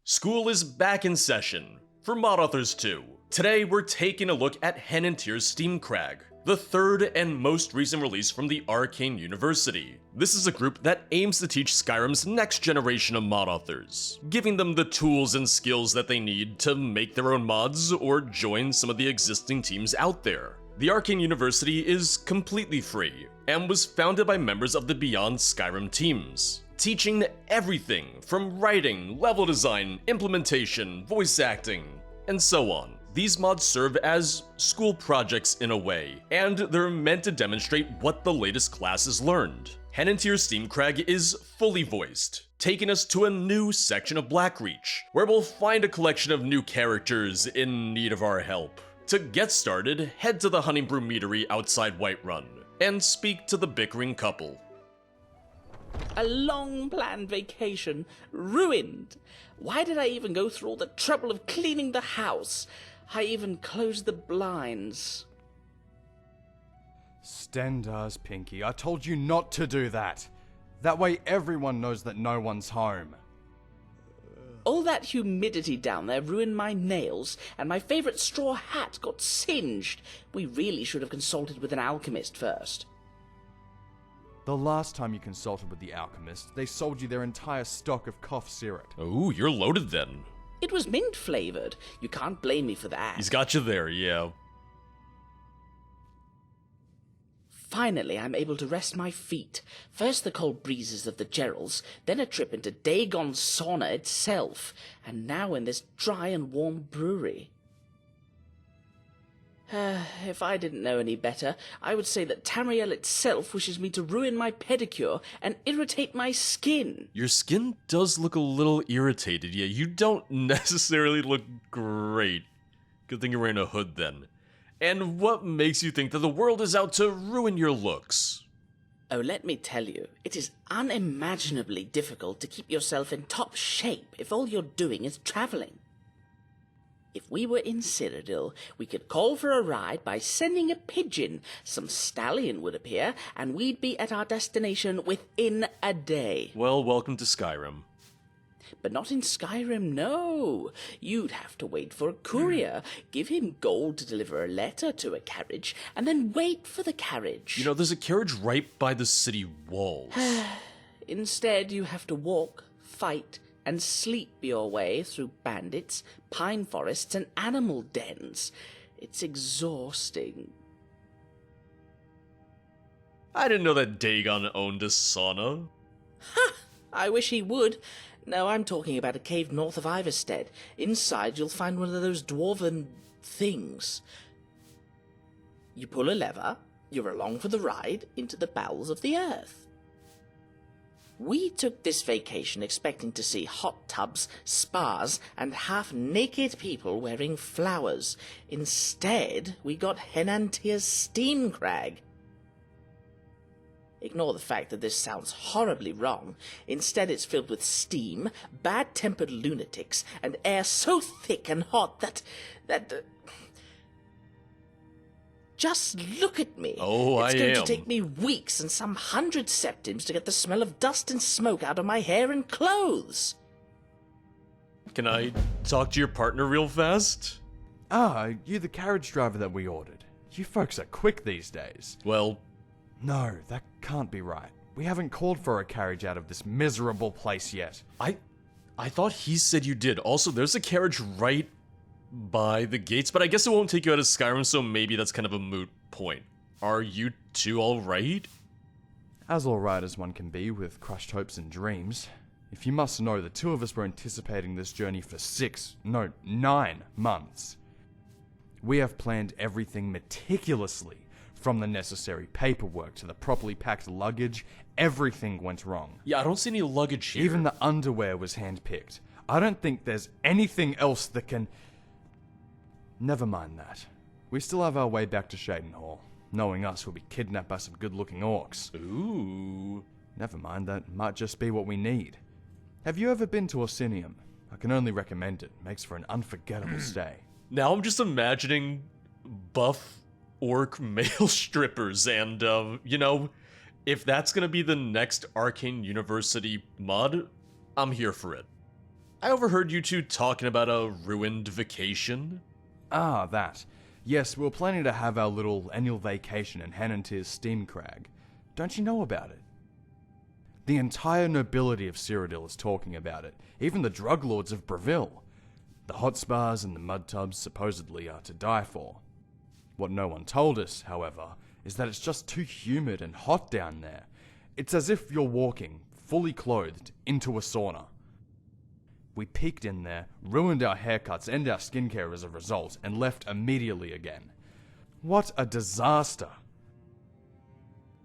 School is back in session for Mod Authors 2. Today we're taking a look at Henantir's Steamcrag, the third and most recent release from the Arcane University. This is a group that aims to teach Skyrim's next generation of mod authors, giving them the tools and skills that they need to make their own mods or join some of the existing teams out there. The Arcane University is completely free and was founded by members of the Beyond Skyrim teams, teaching everything from writing, level design, implementation, voice acting, and so on. These mods serve as school projects in a way, and they're meant to demonstrate what the latest classes learned. Henantir Steamcrag is fully voiced, taking us to a new section of Blackreach, where we'll find a collection of new characters in need of our help. To get started, head to the Honningbrew Meadery outside Whiterun, and speak to the bickering couple. A long-planned vacation ruined. Why did I even go through all the trouble of cleaning the house? I even closed the blinds. Stendars, Pinky, I told you not to do that. That way everyone knows that no one's home. All that humidity down there ruined my nails, and my favorite straw hat got singed. We really should have consulted with an alchemist first. The last time you consulted with the alchemist, they sold you their entire stock of cough syrup. Ooh, you're loaded then. It was mint-flavored. You can't blame me for that. He's got you there, yeah. Finally, I'm able to rest my feet. First the cold breezes of the Geralds, then a trip into Dagon's sauna itself, and now in this dry and warm brewery. If I didn't know any better, I would say that Tamriel itself wishes me to ruin my pedicure and irritate my skin. Your skin does look a little irritated, yeah. You don't necessarily look great. Good thing you're wearing a hood then. And what makes you think that the world is out to ruin your looks? Oh, let me tell you, it is unimaginably difficult to keep yourself in top shape if all you're doing is traveling. If we were in Cyrodiil, we could call for a ride by sending a pigeon. Some stallion would appear, and we'd be at our destination within a day. Well, welcome to Skyrim. But not in Skyrim, no. You'd have to wait for a courier, give him gold to deliver a letter to a carriage, and then wait for the carriage. You know, there's a carriage right by the city walls. Instead, you have to walk, fight, and sleep your way through bandits, pine forests, and animal dens. It's exhausting. I didn't know that Dagon owned a sauna. Ha! I wish he would. No, I'm talking about a cave north of Iverstead. Inside, you'll find one of those dwarven things. You pull a lever, you're along for the ride into the bowels of the earth. We took this vacation expecting to see hot tubs, spas, and half-naked people wearing flowers. Instead, we got Henantir's Steamcrag. Ignore the fact that this sounds horribly wrong. Instead, it's filled with steam, bad-tempered lunatics, and air so thick and hot that just look at me. Oh, it's I going am. to take me weeks and some 100 septims to get the smell of dust and smoke out of my hair and clothes. Can I talk to your partner real fast? Ah, you the carriage driver that we ordered. You folks are quick these days. Well, No, that can't be right. We haven't called for a carriage out of this miserable place yet. I thought he said you did. Also, there's a carriage right by the gates, but I guess it won't take you out of Skyrim, so maybe that's kind of a moot point. Are you two alright? As alright as one can be with crushed hopes and dreams. If you must know, the two of us were anticipating this journey for 9 months. We have planned everything meticulously. From the necessary paperwork to the properly packed luggage, everything went wrong. Yeah, I don't see any luggage here. Even the underwear was handpicked. I don't think there's anything else that can... Never mind that. We still have our way back to Shadenhall. Knowing us, we'll be kidnapped by some good-looking orcs. Ooh. Never mind, that might just be what we need. Have you ever been to Orsinium? I can only recommend it. Makes for an unforgettable stay. Now I'm just imagining buff orc male strippers, and, you know, if that's gonna be the next Arcane University mod, I'm here for it. I overheard you two talking about a ruined vacation. Ah, that. Yes, we were planning to have our little annual vacation in Henantir's Steamcrag. Don't you know about it? The entire nobility of Cyrodiil is talking about it, even the drug lords of Breville. The hot spas and the mud tubs supposedly are to die for. What no one told us, however, is that it's just too humid and hot down there. It's as if you're walking, fully clothed, into a sauna. We peeked in there, ruined our haircuts and our skincare as a result, and left immediately again. What a disaster!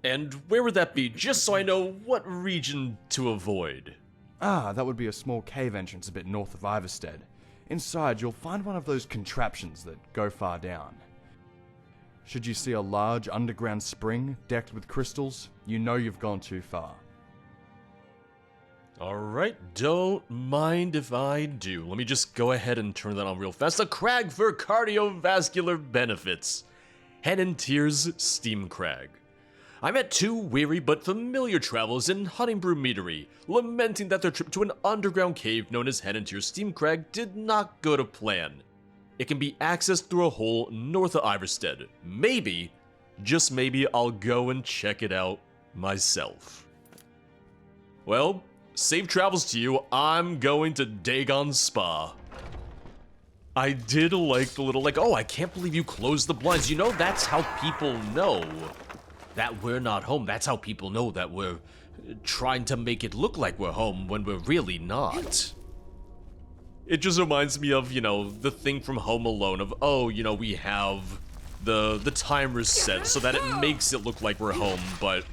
And where would that be, just so I know what region to avoid? Ah, that would be a small cave entrance a bit north of Iverstead. Inside, you'll find one of those contraptions that go far down. Should you see a large underground spring decked with crystals, you know you've gone too far. Alright, don't mind if I do. Let me just go ahead and turn that on real fast. A crag for cardiovascular benefits. Henantir's Steamcrag. I met two weary but familiar travelers in Honningbrew Meadery, lamenting that their trip to an underground cave known as Henantir's Steamcrag did not go to plan. It can be accessed through a hole north of Iverstead. Maybe, just maybe, I'll go and check it out myself. Well, safe travels to you. I'm going to Dagon Spa. I did like the little, oh, I can't believe you closed the blinds. You know, that's how people know that we're not home. That's how people know that we're trying to make it look like we're home when we're really not. It just reminds me of, the thing from Home Alone of, oh, we have the timers set so that it makes it look like we're home, but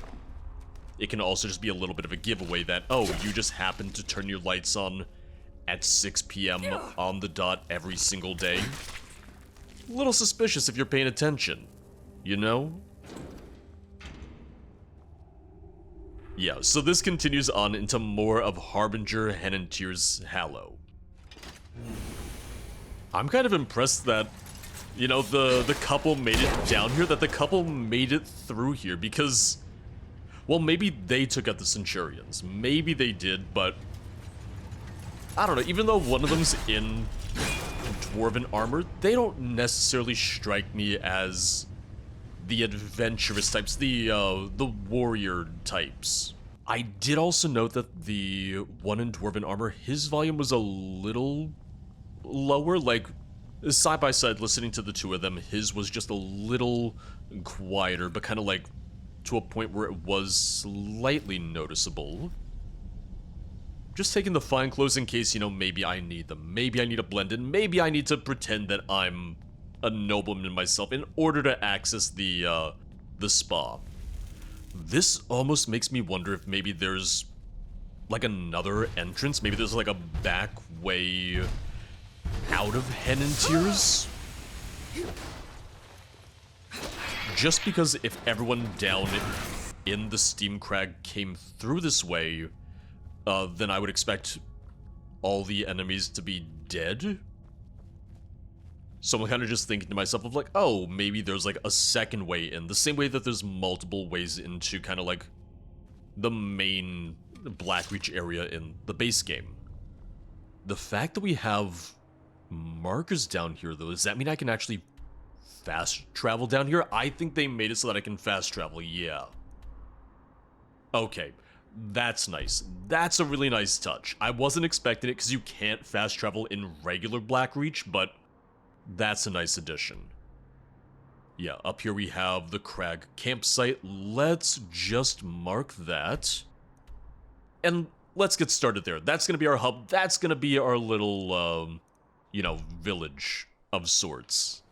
it can also just be a little bit of a giveaway that, oh, you just happen to turn your lights on at 6 p.m. on the dot every single day. A little suspicious if you're paying attention, you know? Yeah, so this continues on into more of Harbinger Henantir's Hallow. I'm kind of impressed that, the couple made it down here, that the couple made it through here, because, well, maybe they took out the Centurions. Maybe they did, but I don't know, even though one of them's in Dwarven armor, they don't necessarily strike me as the adventurous types, the warrior types. I did also note that the one in Dwarven armor, his volume was a little lower, side by side listening to the two of them, his was just a little quieter, but kind of to a point where it was slightly noticeable. Just taking the fine clothes in case, maybe I need them. Maybe I need to blend in. Maybe I need to pretend that I'm a nobleman myself in order to access the spa. This almost makes me wonder if maybe there's another entrance. Maybe there's a back way out of Henantir's. Just because if everyone down in the Steamcrag came through this way, then I would expect all the enemies to be dead. So I'm kind of just thinking to myself of oh, maybe there's a second way in, the same way that there's multiple ways into kind of the main Blackreach area in the base game. The fact that we have markers down here, though, does that mean I can actually fast travel down here? I think they made it so that I can fast travel, yeah. Okay, that's nice. That's a really nice touch. I wasn't expecting it because you can't fast travel in regular Blackreach, but that's a nice addition. Yeah, up here we have the Crag campsite. Let's just mark that. And let's get started there. That's gonna be our hub. That's gonna be our little, village of sorts.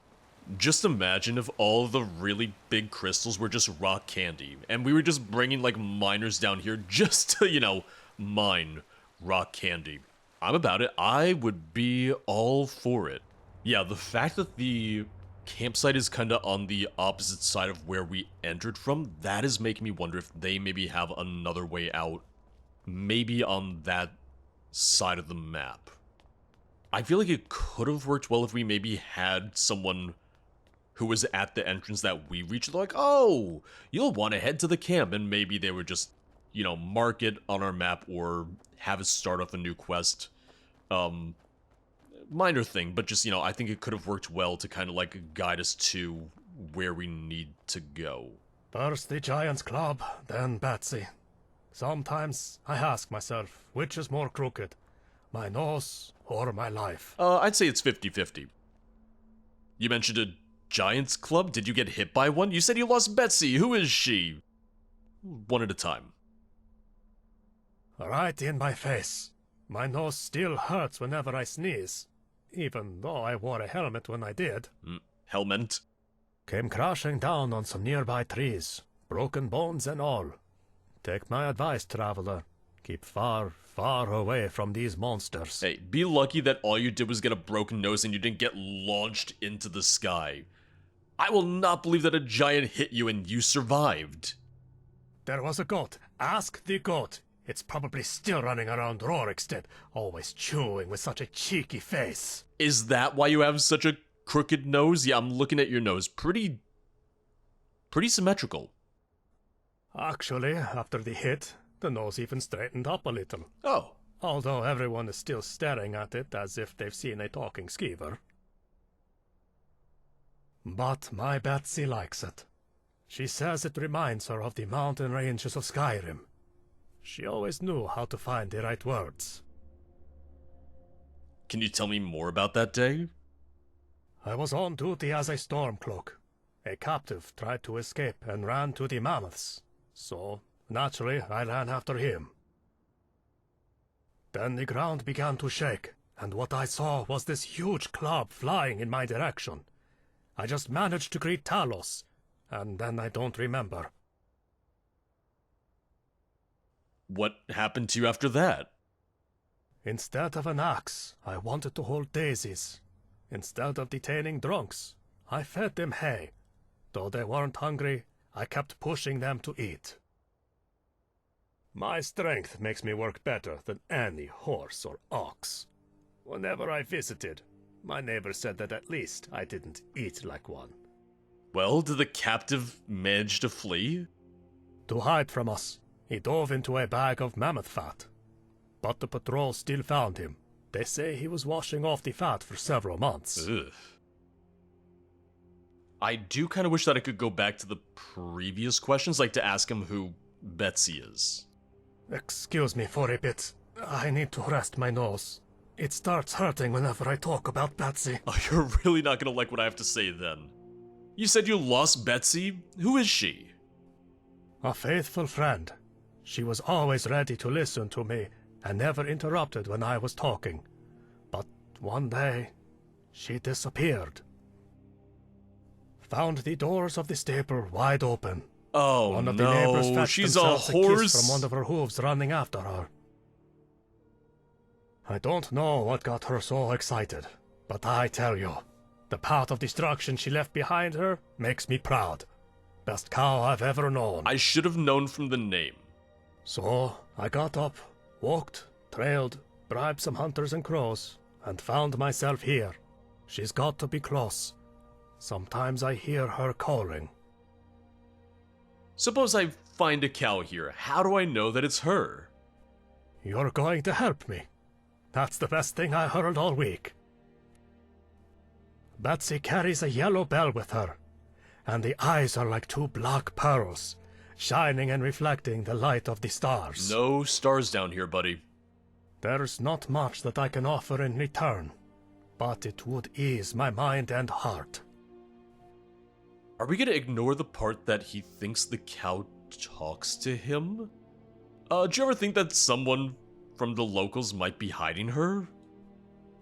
Just imagine if all the really big crystals were just rock candy, and we were just bringing, miners down here just to, mine rock candy. I'm about it. I would be all for it. Yeah, the fact that the campsite is kind of on the opposite side of where we entered from, that is making me wonder if they maybe have another way out. Maybe on that side of the map. I feel like it could have worked well if we maybe had someone who was at the entrance that we reached, oh, you'll want to head to the camp, and maybe they would just, mark it on our map or have us start off a new quest Minor thing, but just, I think it could have worked well to kind of, like, guide us to where we need to go. First the Giant's Club, then Betsy. Sometimes I ask myself, which is more crooked? My nose or my life? I'd say it's 50-50. You mentioned a Giant's Club? Did you get hit by one? You said you lost Betsy. Who is she? One at a time. Right in my face. My nose still hurts whenever I sneeze, even though I wore a helmet when I did. Helmet? Came crashing down on some nearby trees, broken bones and all. Take my advice, traveler. Keep far, far away from these monsters. Hey, be lucky that all you did was get a broken nose and you didn't get launched into the sky. I will not believe that a giant hit you and you survived. There was a goat. Ask the goat. It's probably still running around Rorikstead, always chewing with such a cheeky face. Is that why you have such a crooked nose? Yeah, I'm looking at your nose. Pretty symmetrical. Actually, after the hit, the nose even straightened up a little. Oh. Although everyone is still staring at it as if they've seen a talking skeever. But my Betsy likes it. She says it reminds her of the mountain ranges of Skyrim. She always knew how to find the right words. Can you tell me more about that day? I was on duty as a Stormcloak. A captive tried to escape and ran to the mammoths. So, naturally, I ran after him. Then the ground began to shake, and what I saw was this huge club flying in my direction. I just managed to greet Talos, and then I don't remember. What happened to you after that? Instead of an axe, I wanted to hold daisies. Instead of detaining drunks, I fed them hay. Though they weren't hungry, I kept pushing them to eat. My strength makes me work better than any horse or ox. Whenever I visited, my neighbor said that at least I didn't eat like one. Well, did the captive manage to flee? To hide from us, he dove into a bag of mammoth fat. But the patrol still found him. They say he was washing off the fat for several months. Ugh. I do kind of wish that I could go back to the previous questions, like to ask him who Betsy is. Excuse me for a bit. I need to rest my nose. It starts hurting whenever I talk about Betsy. Oh, you're really not gonna like what I have to say then. You said you lost Betsy? Who is she? A faithful friend. She was always ready to listen to me and never interrupted when I was talking. But one day, she disappeared. Found the doors of the stable wide open. Oh One of the neighbors no, fetched she's a themselves horse? kiss from one of her hooves running after her. I don't know what got her so excited, but I tell you, the path of destruction she left behind her makes me proud. Best cow I've ever known. I should have known from the name. So, I got up, walked, trailed, bribed some hunters and crows, and found myself here. She's got to be close. Sometimes I hear her calling. Suppose I find a cow here. How do I know that it's her? You're going to help me. That's the best thing I heard all week. Betsy carries a yellow bell with her, and the eyes are like two black pearls, shining and reflecting the light of the stars. No stars down here, buddy. There's not much that I can offer in return, but it would ease my mind and heart. Are we gonna ignore the part that he thinks the cow talks to him? Do you ever think that someone from the locals might be hiding her?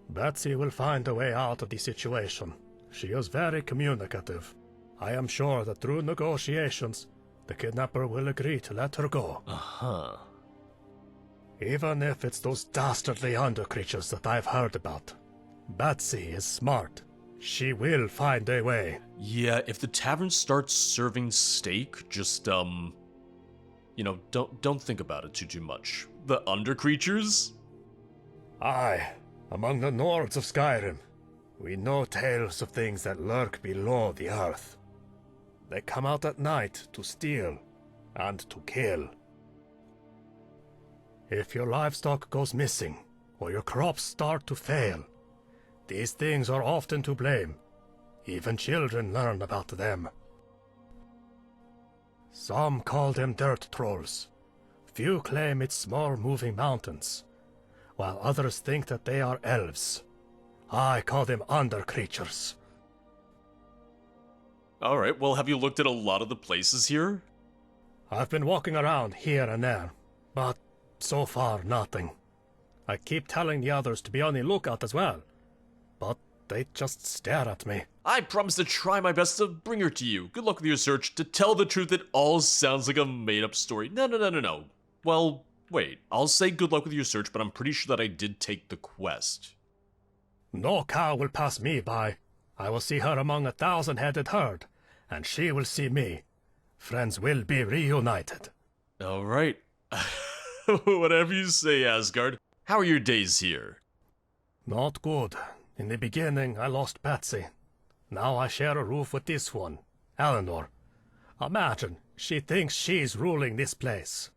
Betsy will find a way out of the situation. She is very communicative. I am sure that through negotiations, the kidnapper will agree to let her go. Uh-huh. Even if it's those dastardly undercreatures that I've heard about. Betsy is smart. She will find a way. Yeah, if the tavern starts serving steak, just, don't think about it too much. The undercreatures? Aye, among the Nords of Skyrim, we know tales of things that lurk below the earth. They come out at night to steal and to kill. If your livestock goes missing, or your crops start to fail. These things are often to blame. Even children learn about them. Some call them dirt trolls. Few claim it's small moving mountains, while others think that they are elves. I call them under creatures. Alright, well, have you looked at a lot of the places here? I've been walking around here and there, but so far nothing. I keep telling the others to be on the lookout as well, but they just stare at me. I promise to try my best to bring her to you. Good luck with your search. To tell the truth, it all sounds like a made-up story. No. Well, wait. I'll say good luck with your search, but I'm pretty sure that I did take the quest. No cow will pass me by. I will see her among 1,000-headed herd, and she will see me. Friends will be reunited. Alright. Whatever you say, Asgard. How are your days here? Not good. In the beginning, I lost Betsy. Now I share a roof with this one, Eleanor. Imagine, she thinks she's ruling this place.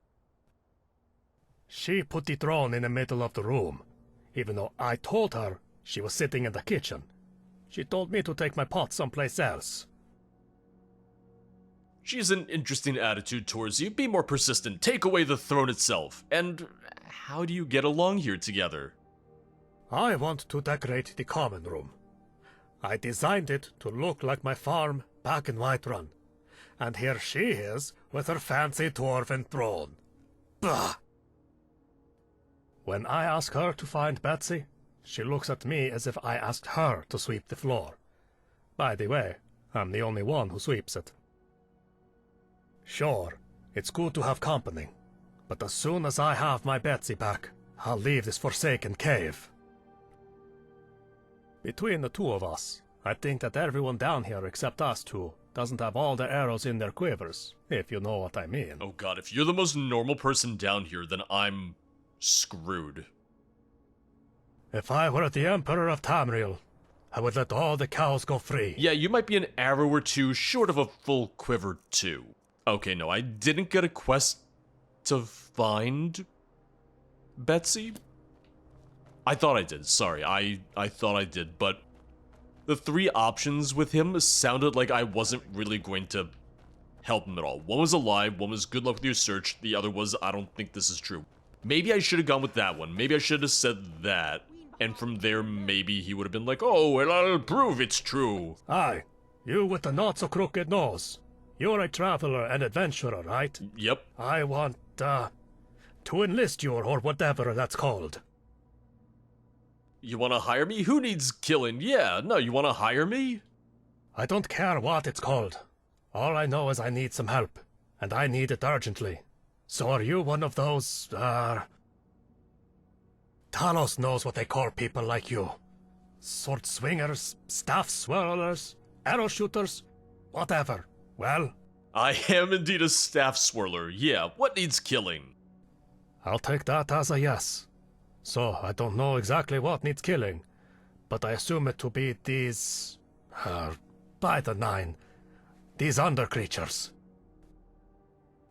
She put the throne in the middle of the room, even though I told her she was sitting in the kitchen. She told me to take my pot someplace else. She has an interesting attitude towards you. Be more persistent. Take away the throne itself. And how do you get along here together? I want to decorate the common room. I designed it to look like my farm back in Whiterun. And here she is with her fancy dwarven throne. Bah! When I ask her to find Betsy, she looks at me as if I asked her to sweep the floor. By the way, I'm the only one who sweeps it. Sure, it's good to have company, but as soon as I have my Betsy back, I'll leave this forsaken cave. Between the two of us, I think that everyone down here except us two doesn't have all their arrows in their quivers, if you know what I mean. Oh god, if you're the most normal person down here, then I'm screwed. If I were the Emperor of Tamriel, I would let all the cows go free. Yeah, you might be an arrow or two short of a full quiver too. Okay, no, I didn't get a quest to find Betsy. I thought I did, sorry, I thought I did, but the three options with him sounded like I wasn't really going to help him at all. One was a lie, one was good luck with your search, the other was I don't think this is true. Maybe I should have gone with that one, maybe I should have said that, and from there maybe he would have been like, oh, well, I'll prove it's true. Aye, you with the not-so-crooked nose. You're a traveler and adventurer, right? Yep. I want, to enlist you or whatever that's called. You wanna hire me? Who needs killing? Yeah, no, you wanna hire me? I don't care what it's called. All I know is I need some help, and I need it urgently. So are you one of those, Talos knows what they call people like you. Sword swingers, staff swirlers, arrow shooters, whatever. Well? I am indeed a staff swirler, yeah. What needs killing? I'll take that as a yes. So, I don't know exactly what needs killing, but I assume it to be these... by the nine. These under creatures.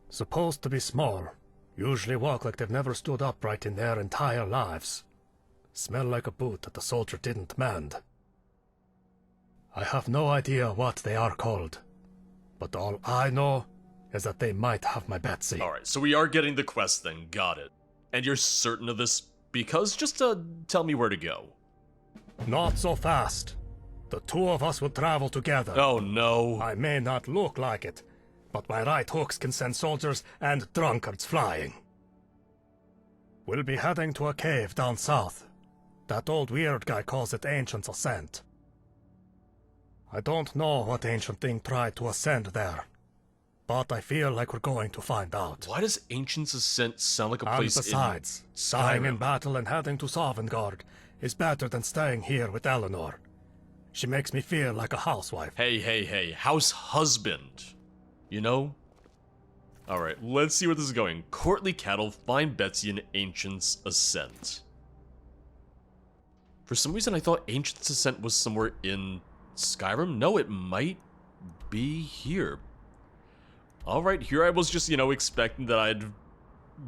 Supposed to be small, usually walk like they've never stood upright in their entire lives. Smell like a boot that the soldier didn't mend. I have no idea what they are called. But all I know is that they might have my Betsy. Alright, so we are getting the quest then, got it. And you're certain of this because just tell me where to go. Not so fast. The two of us will travel together. Oh no. I may not look like it, but my right hooks can send soldiers and drunkards flying. We'll be heading to a cave down south. That old weird guy calls it Ancient's Ascent. I don't know what ancient thing tried to ascend there, but I feel like we're going to find out. Why does Ancient's Ascent sound like a place and besides, dying in battle and heading to Sovngarde is better than staying here with Eleanor. She makes me feel like a housewife. Hey, house husband. You know? Alright, let's see where this is going. Courtly cattle, find Betsy in Ancient's Ascent. For some reason I thought Ancient's Ascent was somewhere in Skyrim? No, it might be here. Alright, here I was just, expecting that I'd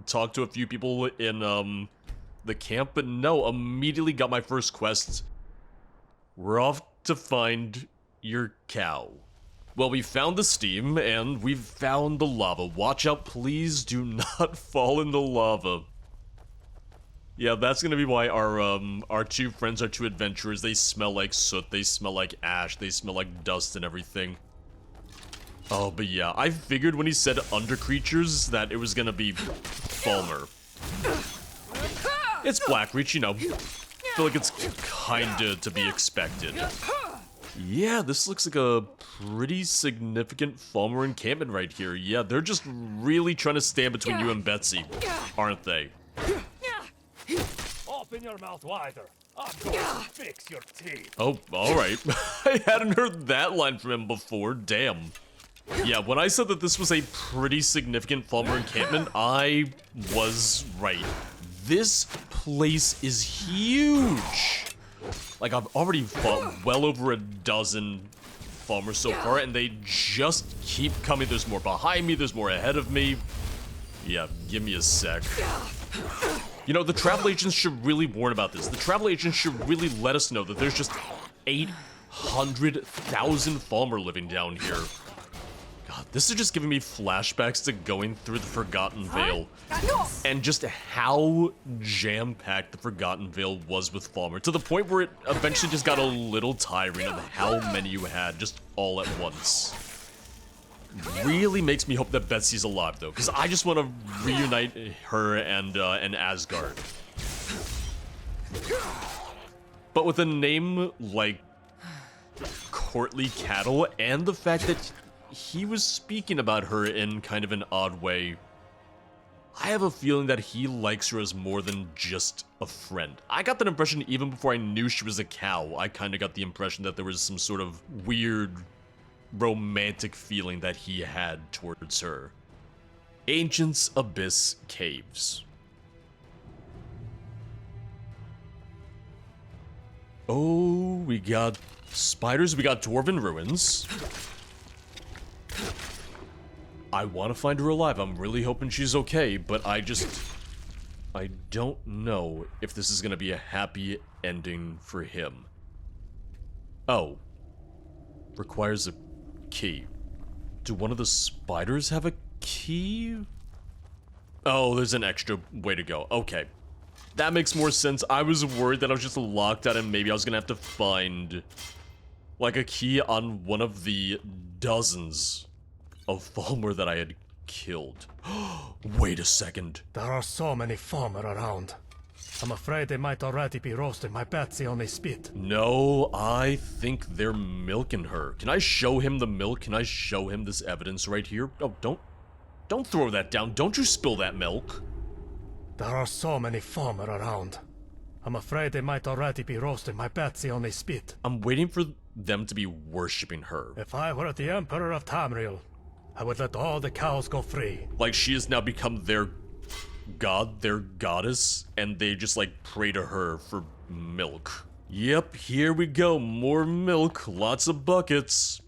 talk to a few people in, the camp, but no, immediately got my first quest. We're off to find your cow. Well, we found the steam, and we've found the lava. Watch out, please do not fall in the lava. Yeah, that's gonna be why our two friends, our two adventurers, they smell like soot, they smell like ash, they smell like dust and everything. Oh, but yeah, I figured when he said under creatures that it was gonna be Falmer. It's Blackreach, you know. I feel like it's kinda to be expected. Yeah, this looks like a pretty significant Falmer encampment right here. Yeah, they're just really trying to stand between you and Betsy, aren't they? Open your mouth wider. I'm going to fix your teeth. Oh, alright. I hadn't heard that line from him before, damn. Yeah, when I said that this was a pretty significant Falmer encampment, I was right. This place is huge! Like, I've already fought well over a dozen Falmers so far, and they just keep coming. There's more behind me, there's more ahead of me. Yeah, give me a sec. You know, the travel agents should really warn about this. The travel agents should really let us know that there's just 800,000 Falmer living down here. God, this is just giving me flashbacks to going through the Forgotten Vale. And just how jam-packed the Forgotten Vale was with Falmer. To the point where it eventually just got a little tiring of how many you had just all at once. Really makes me hope that Betsy's alive, though, because I just want to reunite her and Asgard. But with a name like Courtly Cattle, and the fact that he was speaking about her in kind of an odd way, I have a feeling that he likes her as more than just a friend. I got that impression even before I knew she was a cow. I kind of got the impression that there was some sort of weird romantic feeling that he had towards her. Ancient's Abyss Caves. Oh, we got spiders, we got Dwarven Ruins. I want to find her alive. I'm really hoping she's okay, but I don't know if this is going to be a happy ending for him. Oh. Requires a key. Do one of the spiders have a key? Oh, there's an extra way to go. Okay. That makes more sense. I was worried that I was just locked out and maybe I was gonna have to find like a key on one of the dozens of Falmer that I had killed. Wait a second. There are so many Falmer around. I'm afraid they might already be roasting my Betsy on a spit. No, I think they're milking her. Can I show him the milk? Can I show him this evidence right here? Oh, don't throw that down. Don't you spill that milk. There are so many Falmer around. I'm afraid they might already be roasting my Betsy on a spit. I'm waiting for them to be worshipping her. If I were the Emperor of Tamriel, I would let all the cows go free. Like she has now become their god, their goddess, and they just like pray to her for milk. Yep, here we go. More milk, lots of buckets.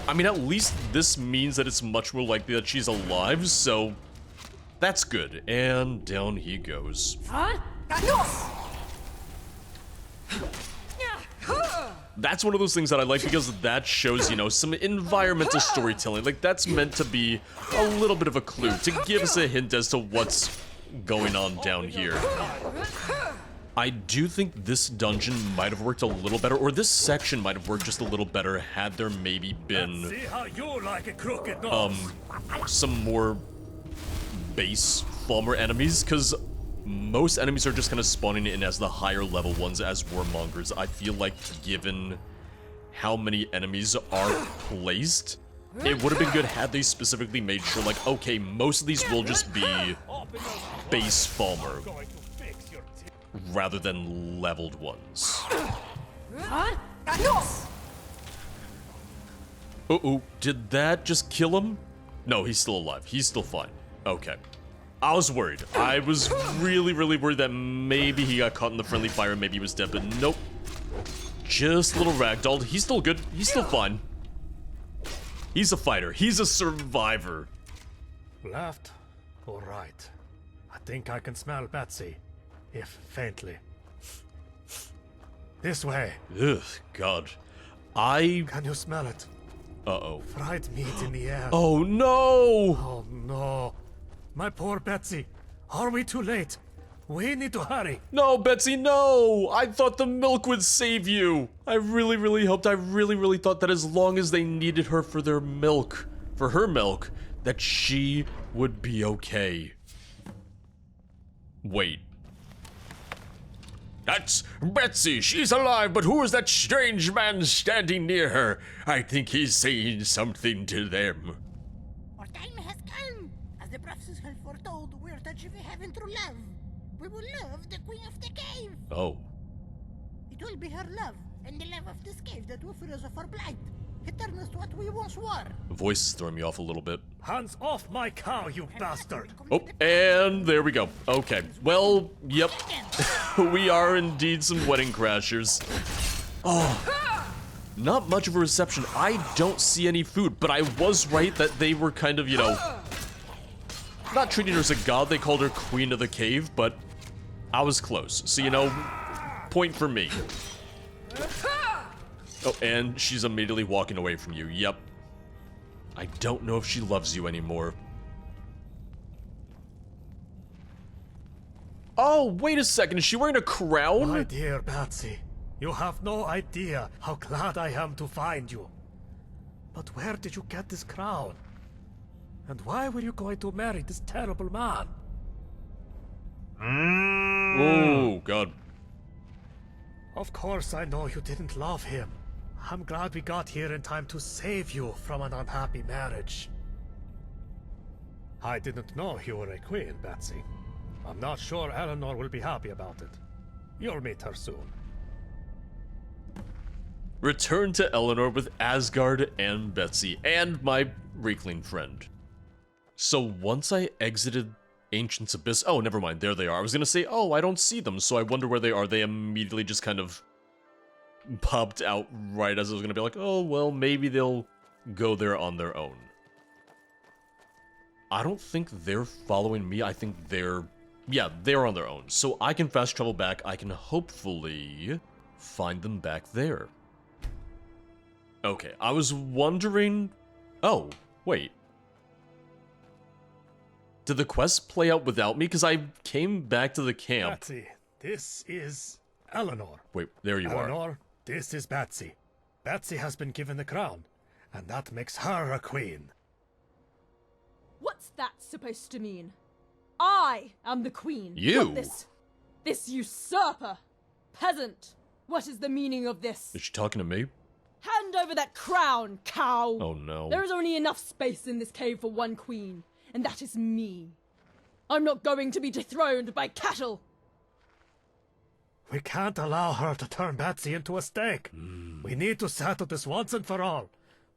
I mean, at least this means that it's much more likely that she's alive, so that's good. And down he goes. That's one of those things that I like because that shows, you know, some environmental storytelling. Like, that's meant to be a little bit of a clue, to give us a hint as to what's going on down here. I do think this dungeon might have worked a little better, or this section might have worked just a little better had there maybe been, See how you like a crooked nose. some more base Falmer enemies, because most enemies are just kind of spawning in as the higher level ones as warmongers. I feel like given how many enemies are placed, it would have been good had they specifically made sure, like, okay, most of these will just be base Falmer rather than leveled ones. Uh-oh, did that just kill him? No, he's still alive. He's still fine. Okay. I was worried. I was really, really worried that maybe he got caught in the friendly fire and maybe he was dead, but nope. Just a little ragdolled. He's still good. He's still fine. He's a fighter. He's a survivor. Left or right? I think I can smell Betsy, if faintly. This way. Ugh, God. I... Can you smell it? Uh-oh. Fried meat in the air. Oh, no! Oh no. My poor Betsy. Are we too late? We need to hurry. No, Betsy, no! I thought the milk would save you. I really, really hoped, I really thought that as long as they needed her for their milk, for her milk, that she would be okay. Wait. That's Betsy. She's alive, but who is that strange man standing near her? I think he's saying something to them. Our time has come. As the prophecies have foretold, we're touched with heaven through love. We will love the queen of the cave. Oh. It will be her love, and the love of this cave that will fill us with our blight. It turns us to what we once were. The voice is throwing me off a little bit. Hands off my cow, you bastard. Oh, and there we go. Okay. Well, yep. We are indeed some wedding crashers. Oh. Not much of a reception. I don't see any food, but I was right that they were kind of, you know, not treating her as a god. They called her Queen of the Cave, but I was close. So, you know, point for me. Oh, and she's immediately walking away from you. Yep. I don't know if she loves you anymore. Oh, wait a second. Is she wearing a crown? My dear Betsy, you have no idea how glad I am to find you. But where did you get this crown? And why were you going to marry this terrible man? Oh, God. Of course I know you didn't love him. I'm glad we got here in time to save you from an unhappy marriage. I didn't know you were a queen, Betsy. I'm not sure Eleanor will be happy about it. You'll meet her soon. Return to Eleanor with Asgard and Betsy, and my Reekling friend. So once I exited Ancient's Abyss... Oh, never mind, there they are. I was gonna say, oh, I don't see them, so I wonder where they are. They immediately just kind of popped out right as I was gonna be like, oh, well, maybe they'll go there on their own. I don't think they're following me. I think they're... Yeah, they're on their own. So I can fast travel back. I can hopefully find them back there. Okay, I was wondering... Oh, wait. Did the quest play out without me? Because I came back to the camp. Betsy, this is Eleanor. Wait, there you are. Eleanor, this is Betsy. Betsy has been given the crown, and that makes her a queen. What's that supposed to mean? I am the queen. You? Not this usurper. Peasant. What is the meaning of this? Is she talking to me? Hand over that crown, cow. Oh no. There is only enough space in this cave for one queen, and that is me. I'm not going to be dethroned by cattle. We can't allow her to turn Betsy into a steak. We need to settle this once and for all.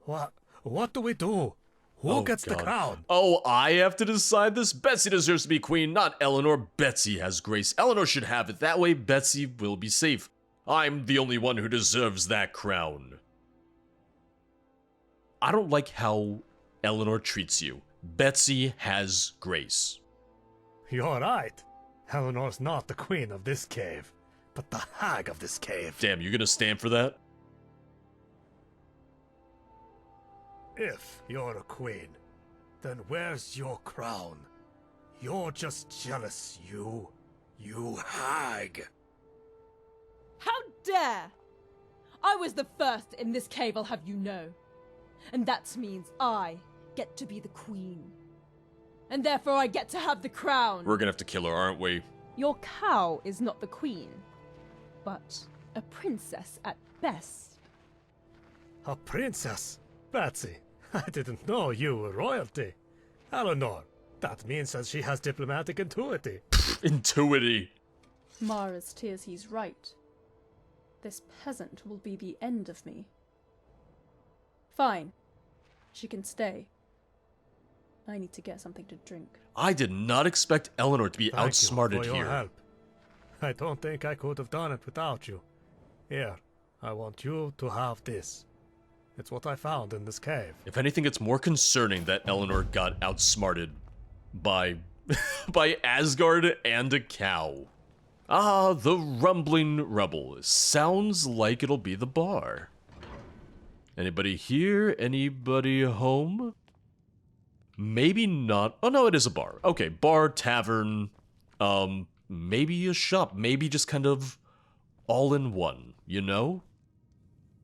What do we do? Who gets the crown? Oh, I have to decide this? Betsy deserves to be queen, not Eleanor. Betsy has grace. Eleanor should have it. That way Betsy will be safe. I'm the only one who deserves that crown. I don't like how Eleanor treats you. Betsy has grace. You're right. Eleanor's not the queen of this cave, but the hag of this cave. Damn, you gonna stand for that? If you're a queen, then where's your crown? You're just jealous, you hag. How dare! I was the first in this cave, I'll have you know. And that means I get to be the queen. And therefore I get to have the crown. We're gonna have to kill her, aren't we? Your cow is not the queen, but a princess at best. A princess? Betsy, I didn't know you were royalty. Eleanor, that means that she has diplomatic intuity. Intuity. Mara's tears, he's right. This peasant will be the end of me. Fine. She can stay. I need to get something to drink. I did not expect Eleanor to be outsmarted Thank you for here. your help. I don't think I could have done it without you. Here, I want you to have this. It's what I found in this cave. If anything, it's more concerning that Eleanor got outsmarted by by Asgard and a cow. Ah, the rumbling rubble. Sounds like it'll be the bar. Anybody here? Anybody home? Maybe not. Oh no, it is a bar. Okay, bar, tavern, maybe a shop. Maybe just kind of all in one, you know?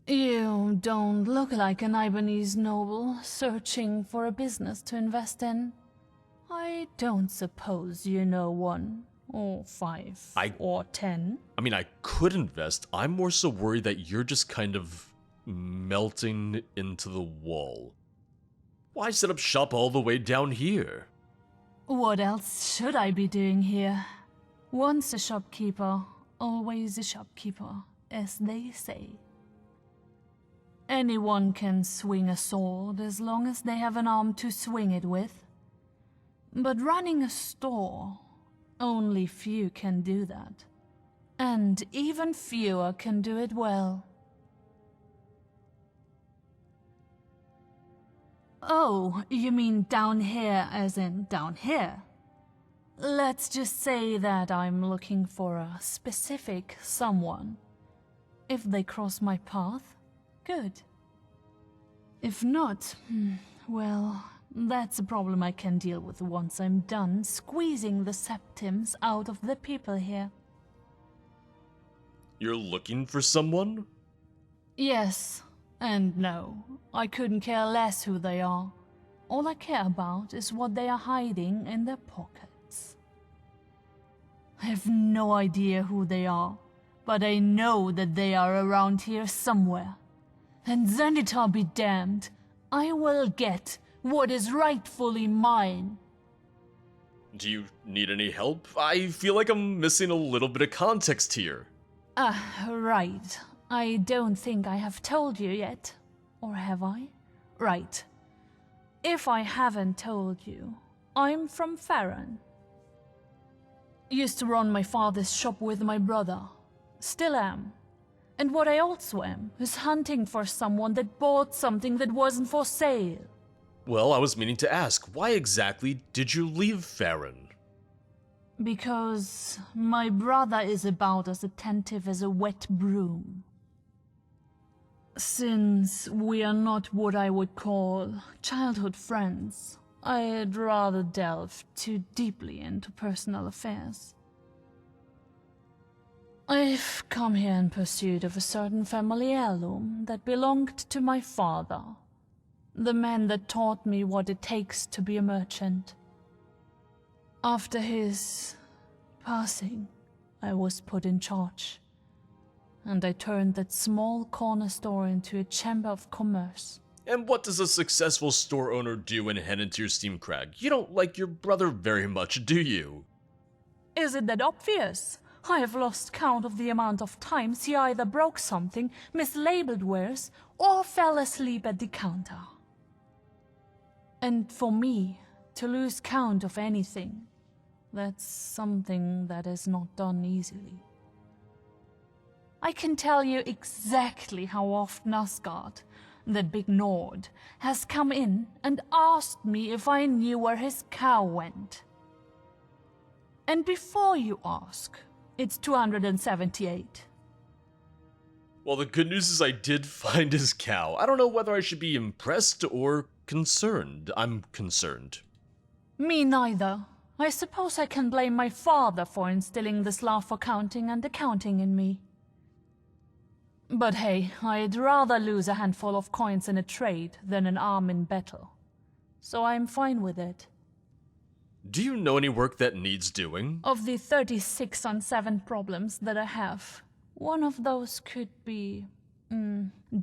You don't look like an Ibanese noble searching for a business to invest in. I don't suppose you know one, or 5, or 10. I mean, I could invest. I'm more so worried that you're just kind of melting into the wall. Why set up shop all the way down here? What else should I be doing here? Once a shopkeeper, always a shopkeeper, as they say. Anyone can swing a sword as long as they have an arm to swing it with. But running a store, only few can do that. And even fewer can do it well. Oh, you mean down here as in down here? Let's just say that I'm looking for a specific someone. If they cross my path, good. If not, well, that's a problem I can deal with once I'm done squeezing the septims out of the people here. You're looking for someone? Yes, and no. I couldn't care less who they are. All I care about is what they are hiding in their pockets. I have no idea who they are, but I know that they are around here somewhere. And Xanatar be damned, I will get what is rightfully mine. Do you need any help? I feel like I'm missing a little bit of context here. Right. I don't think I have told you yet. Or have I? Right. If I haven't told you, I'm from Farron. Used to run my father's shop with my brother. Still am. And what I also am is hunting for someone that bought something that wasn't for sale. Well, I was meaning to ask, why exactly did you leave Farron? Because my brother is about as attentive as a wet broom. Since we are not what I would call childhood friends, I'd rather delve too deeply into personal affairs. I've come here in pursuit of a certain family heirloom that belonged to my father, the man that taught me what it takes to be a merchant. After his passing, I was put in charge, and I turned that small corner store into a chamber of commerce. And what does a successful store owner do in Henantir Steamcrag? You don't like your brother very much, do you? Is it that obvious? I have lost count of the amount of times he either broke something, mislabeled wares, or fell asleep at the counter. And for me, to lose count of anything, that's something that is not done easily. I can tell you exactly how often Asgard, that big Nord, has come in and asked me if I knew where his cow went. And before you ask, it's 278. Well, the good news is I did find his cow. I don't know whether I should be impressed or concerned. I'm concerned. Me neither. I suppose I can blame my father for instilling this love for counting and accounting in me. But hey, I'd rather lose a handful of coins in a trade than an arm in battle. So I'm fine with it. Do you know any work that needs doing? Of the 36 on 7 problems that I have, one of those could be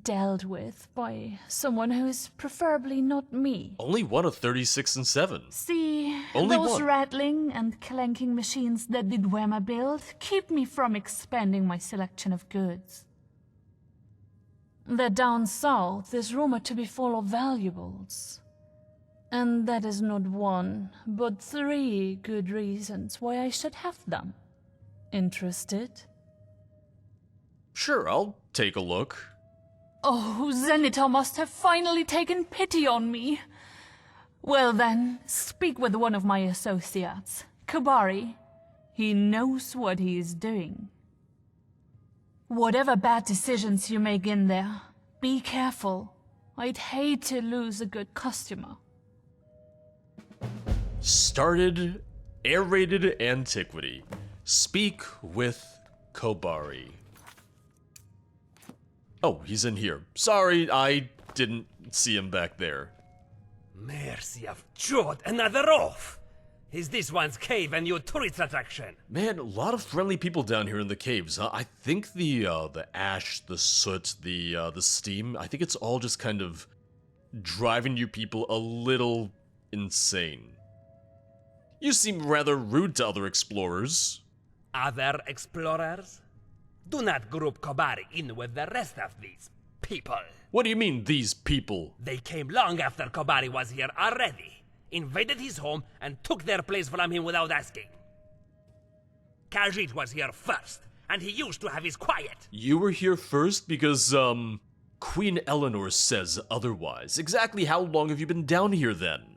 dealt with by someone who is preferably not me. Only one of 36 and 7. See, Only those one. rattling and clanking machines that did Wema build keep me from expanding my selection of goods. That down south is rumored to be full of valuables. And that is not one, but 3 good reasons why I should have them. Interested? Sure, I'll take a look. Oh, Xanatar must have finally taken pity on me. Well then, speak with one of my associates, Kabari. He knows what he is doing. Whatever bad decisions you make in there, be careful. I'd hate to lose a good customer. Started Aerated Antiquity. Speak with Kobari. Oh, he's in here. Sorry, I didn't see him back there. Mercy of Jod, another off! Is this one's cave a new tourist attraction? Man, a lot of friendly people down here in the caves, huh? I think the ash, the soot, the steam, I think it's all just kind of driving you people a little insane. You seem rather rude to other explorers. Other explorers? Do not group Kobari in with the rest of these people. What do you mean, these people? They came long after Kobari was here already, invaded his home, and took their place from him without asking. Khajiit was here first, and he used to have his quiet. You were here first because, Queen Eleanor says otherwise. Exactly how long have you been down here then?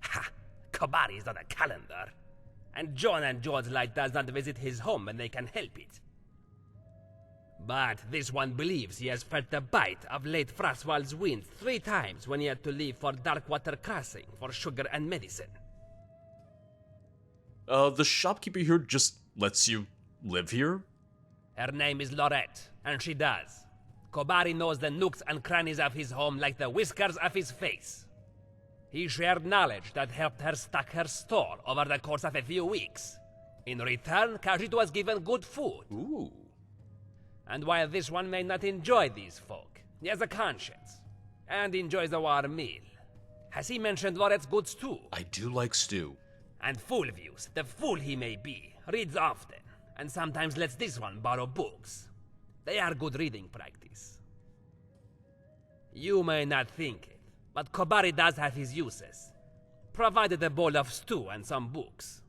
Ha! Kobari is on a calendar, and John and George Light does not visit his home when they can help it. But this one believes he has felt the bite of late Frostwald's wind 3 times when he had to leave for Darkwater Crossing for sugar and medicine. The shopkeeper here just lets you live here? Her name is Lorette, and she does. Kobari knows the nooks and crannies of his home like the whiskers of his face. He shared knowledge that helped her stock her store over the course of a few weeks. In return, Khajiit was given good food. Ooh. And while this one may not enjoy these folk, he has a conscience, and enjoys a warm meal. Has he mentioned Lorette's goods too? I do like stew. And Fulvius, the fool he may be, reads often, and sometimes lets this one borrow books. They are good reading practice. You may not think it, but Kobari does have his uses, provided a bowl of stew and some books.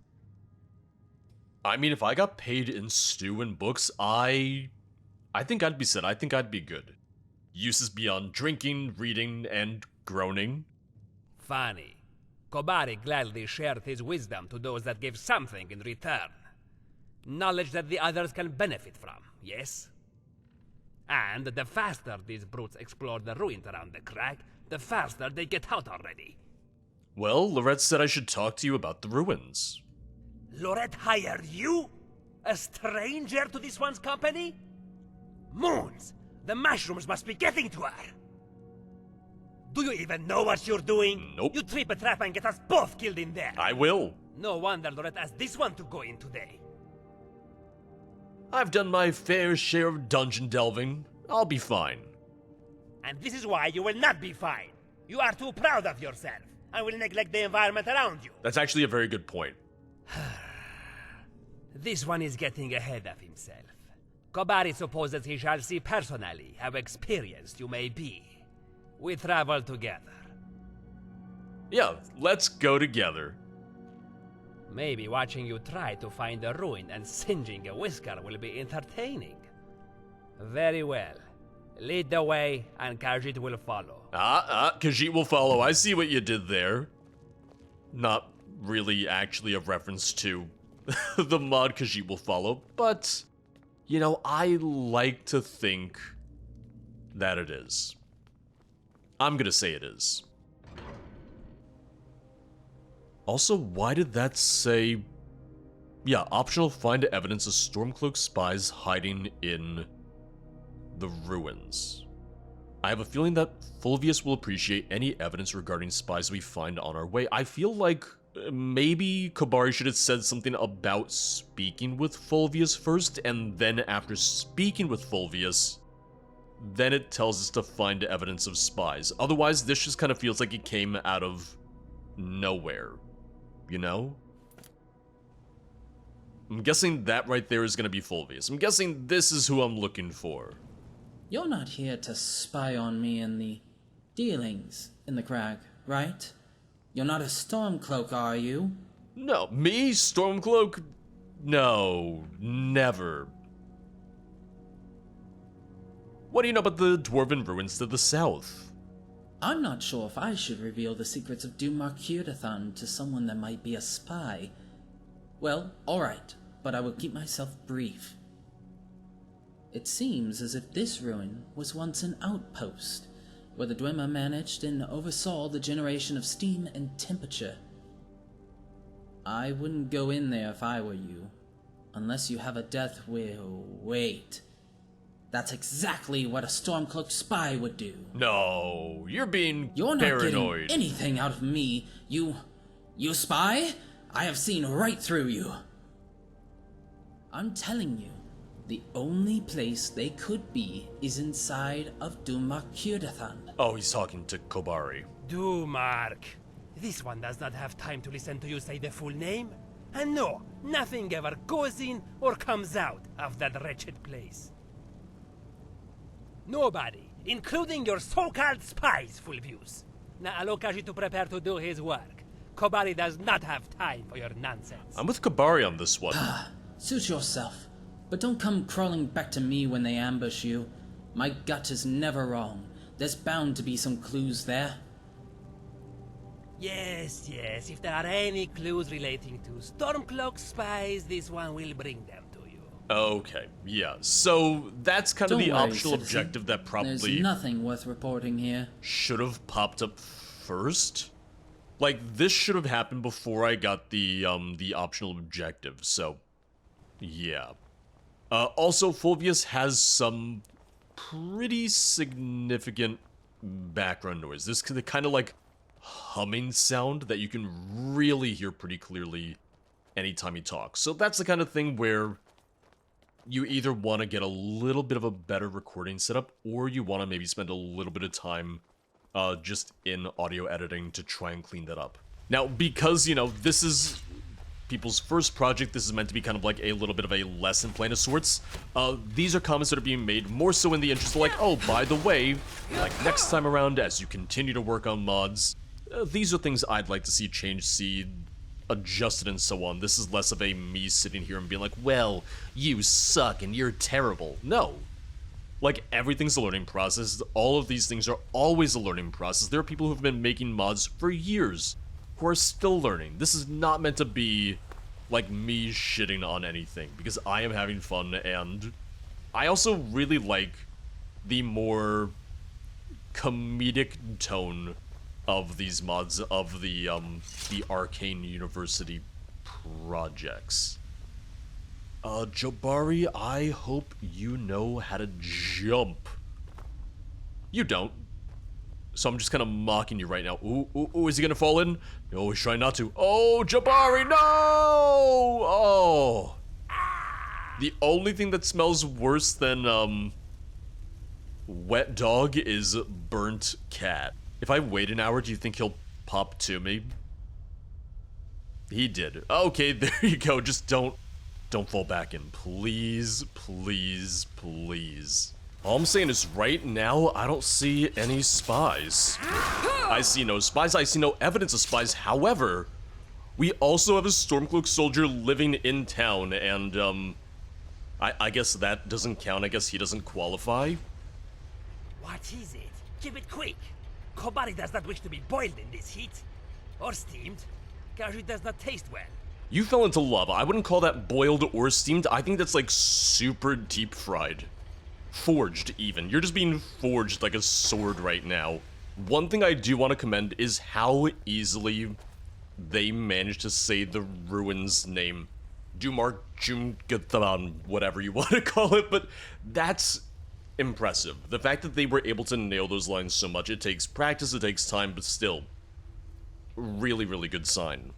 I mean, if I got paid in stew and books, I think I'd be set. I think I'd be good. Uses beyond drinking, reading, and groaning. Funny. Kobari gladly shared his wisdom to those that gave something in return. Knowledge that the others can benefit from, yes? And the faster these brutes explore the ruins around the crag, the faster they get out already. Well, Lorette said I should talk to you about the ruins. Lorette hired you? A stranger to this one's company? Moons! The mushrooms must be getting to her! Do you even know what you're doing? Nope. You trip a trap and get us both killed in there! I will. No wonder Lorette asked this one to go in today. I've done my fair share of dungeon delving. I'll be fine. And this is why you will not be fine. You are too proud of yourself, and will neglect the environment around you. That's actually a very good point. This one is getting ahead of himself. Kobari supposes he shall see personally how experienced you may be. We travel together. Yeah, let's go together. Maybe watching you try to find a ruin and singeing a whisker will be entertaining. Very well. Lead the way, and Khajiit will follow. Khajiit will follow. I see what you did there. Not really actually a reference to the mod Khajiit will follow, but, you know, I like to think that it is. I'm gonna say it is. Also, why did that say... Yeah, optional find evidence of Stormcloak spies hiding in the ruins. I have a feeling that Fulvius will appreciate any evidence regarding spies we find on our way. I feel like maybe Kobari should have said something about speaking with Fulvius first, and then after speaking with Fulvius, then it tells us to find evidence of spies. Otherwise, this just kind of feels like it came out of nowhere. You know? I'm guessing that right there is going to be Fulvius. I'm guessing this is who I'm looking for. You're not here to spy on me and the dealings in the crag, right? You're not a Stormcloak, are you? No, me? Stormcloak? No, never. What do you know about the dwarven ruins to the south? I'm not sure if I should reveal the secrets of Dumarkirdathan to someone that might be a spy. Well, alright, but I will keep myself brief. It seems as if this ruin was once an outpost, where the Dwemer managed and oversaw the generation of steam and temperature. I wouldn't go in there if I were you, unless you have a death wait. That's exactly what a Stormcloak spy would do. No, you're being You're not paranoid. getting anything out of me, you spy? I have seen right through you. I'm telling you, the only place they could be is inside of Dumarkirdathan. Oh, he's talking to Kobari. Dumark. This one does not have time to listen to you say the full name. And no, nothing ever goes in or comes out of that wretched place. Nobody, including your so-called spies, Fulvius. Now allow Kaji to prepare to do his work. Kobari does not have time for your nonsense. I'm with Kobari on this one. Suit yourself, but don't come crawling back to me when they ambush you. My gut is never wrong. There's bound to be some clues there. Yes, if there are any clues relating to Stormcloak spies, this one will bring them to you. Okay, yeah. So that's kind of Don't the worry, optional citizen. objective that There's probably nothing worth reporting here. should have popped up first. Like, this should have happened before I got the optional objective, so yeah. Also, Fulvius has some pretty significant background noise. This kind of like humming sound that you can really hear pretty clearly anytime he talks. So that's the kind of thing where you either want to get a little bit of a better recording setup, or you want to maybe spend a little bit of time just in audio editing to try and clean that up. Now, because, you know, this is people's first project, this is meant to be kind of like a little bit of a lesson plan of sorts. These are comments that are being made more so in the interest of like, oh, by the way, like next time around as you continue to work on mods, these are things I'd like to see changed, see adjusted and so on. This is less of a me sitting here and being like, well, you suck and you're terrible. No. Like, everything's a learning process. All of these things are always a learning process. There are people who've been making mods for years who are still learning. This is not meant to be, like, me shitting on anything, because I am having fun, and I also really like the more comedic tone of these mods, of the Arcane University projects. Jabari, I hope you know how to jump. You don't. So I'm just kind of mocking you right now. Ooh, is he gonna fall in? No, he's trying not to. Oh, Jabari, no! Oh. The only thing that smells worse than, wet dog is burnt cat. If I wait an hour, do you think he'll pop to me? He did. Okay, there you go. Just don't fall back in. Please, please, please. All I'm saying is right now, I don't see any spies. I see no spies. I see no evidence of spies. However, we also have a Stormcloak soldier living in town, and, I guess that doesn't count. I guess he doesn't qualify. What is it? Give it quick. Kobari does not wish to be boiled in this heat. Or steamed. Kaju does not taste well. You fell into lava. I wouldn't call that boiled or steamed. I think that's like super deep fried. Forged, even. You're just being forged like a sword right now. One thing I do want to commend is how easily they managed to say the ruin's name. Dumark Jumgathan, whatever you want to call it, but that's impressive. The fact that they were able to nail those lines so much, it takes practice, it takes time, but still, really, really good sign.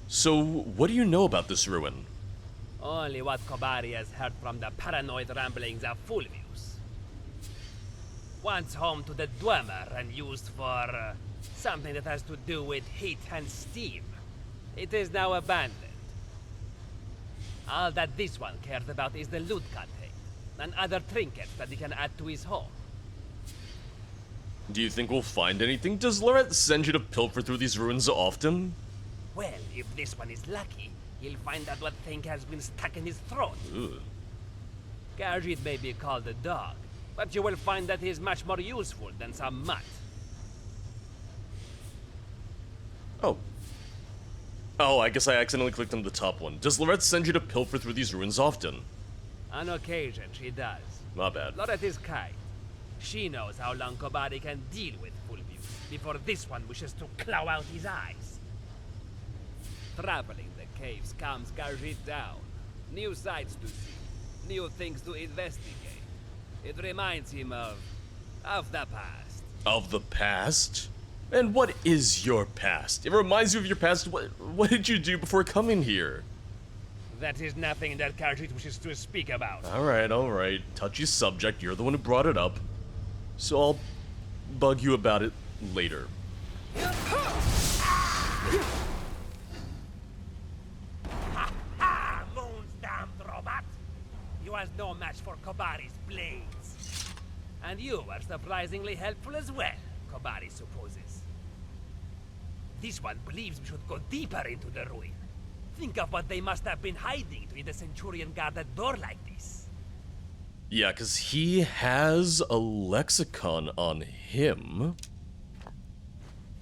So, what do you know about this ruin? Only what Kobari has heard from the paranoid ramblings of Fulvius. Once home to the Dwemer and used for something that has to do with heat and steam. It is now abandoned. All that this one cares about is the loot content, and other trinkets that he can add to his home. Do you think we'll find anything? Does Lorette send you to pilfer through these ruins often? Well, if this one is lucky, he'll find out what thing has been stuck in his throat. Ugh. Garjit may be called a dog, but you will find that he is much more useful than some mutt. Oh. Oh, I guess I accidentally clicked on the top one. Does Lorette send you to pilfer through these ruins often? On occasion, she does. My bad. Lorette is kind. She knows how long Kobari can deal with full view before this one wishes to claw out his eyes. Traveling the caves calms Garjit down. New sights to see, new things to investigate. It reminds him of the past. Of the past? And what is your past? It reminds you of your past. What did you do before coming here? That is nothing that Garjit wishes to speak about. Alright. Touchy subject. You're the one who brought it up. So I'll bug you about it later. Ha! Moon's damned robot! You are no match for Kobari's blades. And you are surprisingly helpful as well, Kobari supposes. This one believes we should go deeper into the ruin. Think of what they must have been hiding to hit the Centurion guarded door like this. Yeah, because he has a lexicon on him.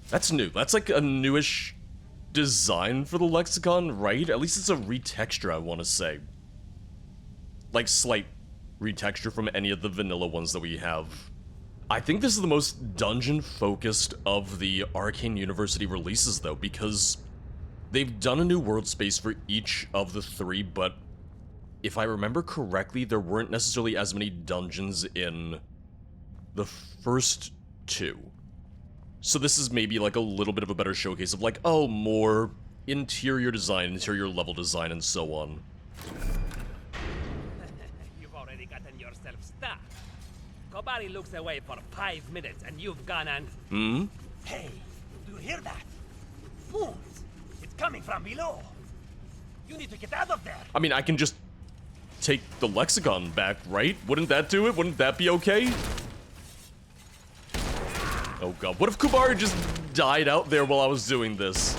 That's new. That's like a newish design for the lexicon, right? At least it's a retexture, I want to say. Like, slight retexture from any of the vanilla ones that we have. I think this is the most dungeon-focused of the Arcane University releases, though, because they've done a new world space for each of the three, but if I remember correctly, there weren't necessarily as many dungeons in the first two. So this is maybe like a little bit of a better showcase of like, oh, more interior design, interior level design, and so on. You've already gotten yourself stuck. Kobari looks away for 5 minutes and you've gone and... Hmm? Hey, do you hear that? Moons! It's coming from below! You need to get out of there! I mean, I can just take the lexicon back, right? Wouldn't that do it? Wouldn't that be okay? Oh god, what if Kobari just died out there while I was doing this?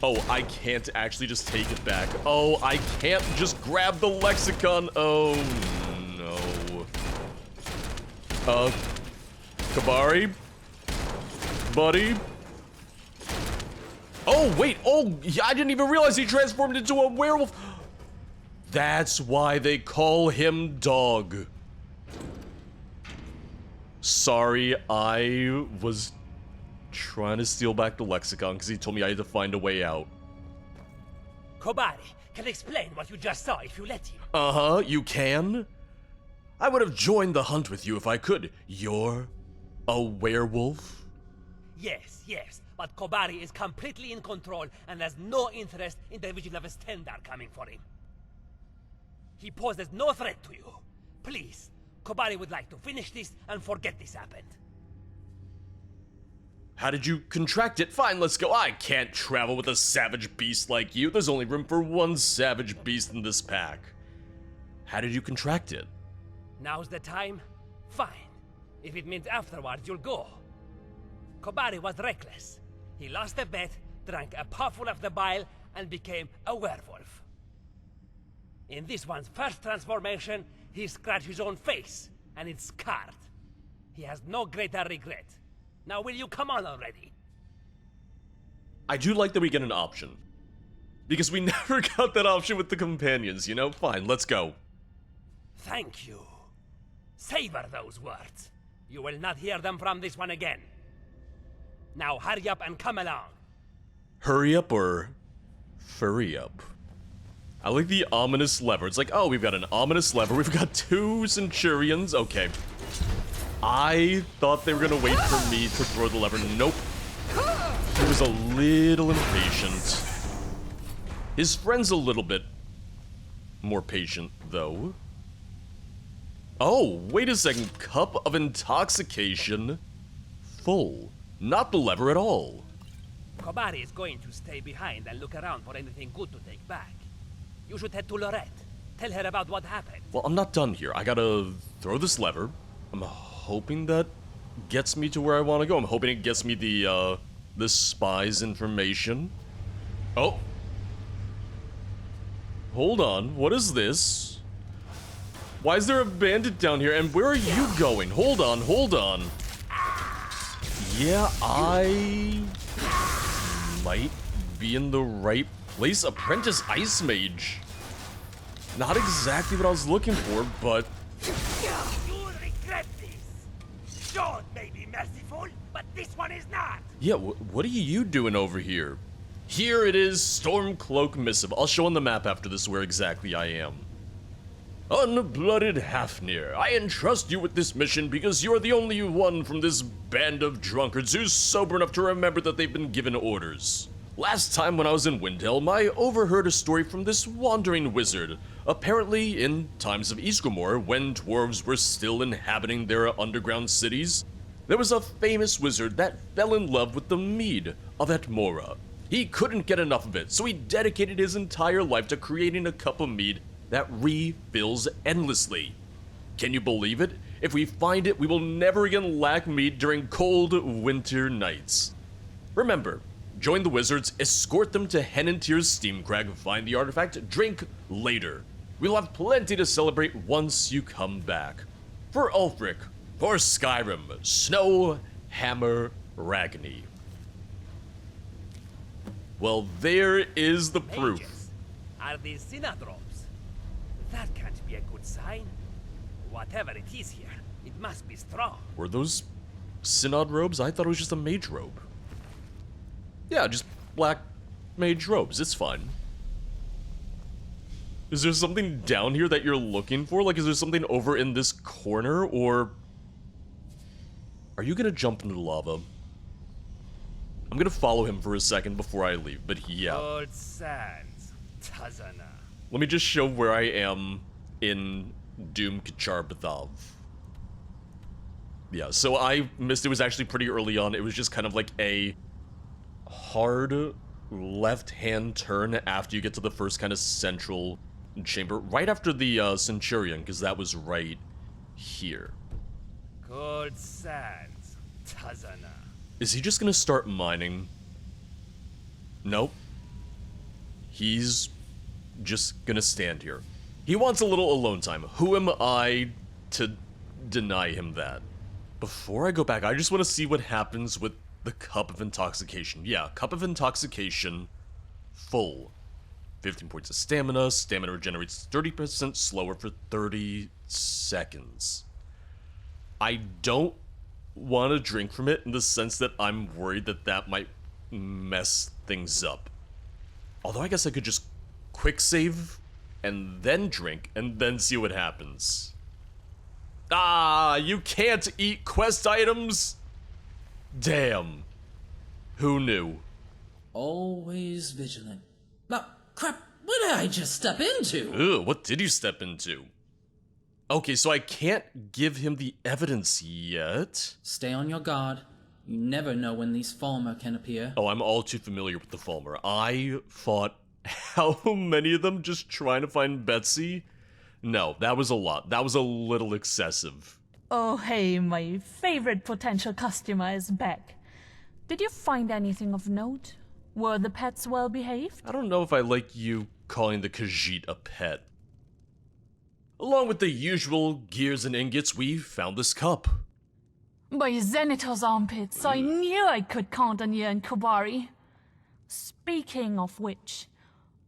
Oh, I can't actually just take it back. Oh, I can't just grab the lexicon. Oh, no. Kobari? Buddy? Oh, wait. Oh, I didn't even realize he transformed into a werewolf. That's why they call him Dog. Sorry, I was trying to steal back the lexicon because he told me I had to find a way out. Kobari can explain what you just saw if you let him. Uh-huh, you can? I would have joined the hunt with you if I could. You're a werewolf? Yes, but Kobari is completely in control and has no interest in the vision of a standard coming for him. He poses no threat to you. Please, Kobari would like to finish this and forget this happened. How did you contract it? Fine, let's go. I can't travel with a savage beast like you. There's only room for one savage beast in this pack. How did you contract it? Now's the time? Fine. If it means afterwards, you'll go. Kobari was reckless. He lost a bet, drank a potful of the bile, and became a werewolf. In this one's first transformation, he scratched his own face, and it's scarred. He has no greater regret. Now will you come on already? I do like that we get an option. Because we never got that option with the companions, you know? Fine, let's go. Thank you. Savor those words. You will not hear them from this one again. Now hurry up and come along. Hurry up or furry up? I like the ominous lever. It's like, oh, we've got an ominous lever. We've got 2 Centurions. Okay. I thought they were gonna wait for me to throw the lever. Nope. He was a little impatient. His friend's a little bit more patient, though. Oh, wait a second. Cup of intoxication. Full. Not the lever at all. Kobari is going to stay behind and look around for anything good to take back. You should head to Lorette. Tell her about what happened. Well, I'm not done here. I gotta throw this lever. I'm hoping that gets me to where I want to go. I'm hoping it gets me the spy's information. Oh. Hold on. What is this? Why is there a bandit down here? And where are you going? Hold on, hold on. Yeah, I might be in the right place. Apprentice Ice Mage. Not exactly what I was looking for, but... You'll regret this. Sean may be merciful, but this one is not. Yeah, what are you doing over here? Here it is, Stormcloak Missive. I'll show on the map after this where exactly I am. Unblooded Hafnir, I entrust you with this mission because you are the only one from this band of drunkards who's sober enough to remember that they've been given orders. Last time when I was in Windhelm, I overheard a story from this wandering wizard. Apparently, in times of Ysgramor, when dwarves were still inhabiting their underground cities, there was a famous wizard that fell in love with the mead of Etmora. He couldn't get enough of it, so he dedicated his entire life to creating a cup of mead that refills endlessly. Can you believe it? If we find it, we will never again lack mead during cold winter nights. Remember, join the wizards, escort them to Henantir's Steamcrag, find the artifact, drink later. We'll have plenty to celebrate once you come back. For Ulfric, for Skyrim, Snow Hammer Ragni. Well, there is the proof. Mages. Are these synodrobes? That can't be a good sign. Whatever it is here, it must be strong. Were those synod robes? I thought it was just a mage robe. Yeah, just black mage robes. It's fine. Is there something down here that you're looking for? Like, is there something over in this corner, or... Are you gonna jump into the lava? I'm gonna follow him for a second before I leave, but yeah. Old sands, Tazana. Let me just show where I am in Doom Kacharbathav. Yeah, so I missed it was actually pretty early on. It was just kind of like a hard left-hand turn after you get to the first kind of central chamber. Right after the Centurion, because that was right here. Cold sands, Tazana. Is he just gonna start mining? Nope. He's just gonna stand here. He wants a little alone time. Who am I to deny him that? Before I go back, I just want to see what happens with the Cup of Intoxication. Yeah, Cup of Intoxication, full. 15 points of stamina. Stamina regenerates 30% slower for 30 seconds. I don't want to drink from it in the sense that I'm worried that that might mess things up. Although I guess I could just quick save and then drink and then see what happens. Ah, you can't eat quest items? Damn. Who knew? Always vigilant. Oh, crap, what did I just step into? Ugh, what did you step into? Okay, so I can't give him the evidence yet. Stay on your guard. You never know when these Falmer can appear. Oh, I'm all too familiar with the Falmer. I fought how many of them just trying to find Betsy? No, that was a lot. That was a little excessive. Oh, hey, my favorite potential customer is back. Did you find anything of note? Were the pets well behaved? I don't know if I like you calling the Khajiit a pet. Along with the usual gears and ingots, we found this cup. By Zenithor's armpits, I knew I could count on you and Kubari. Speaking of which,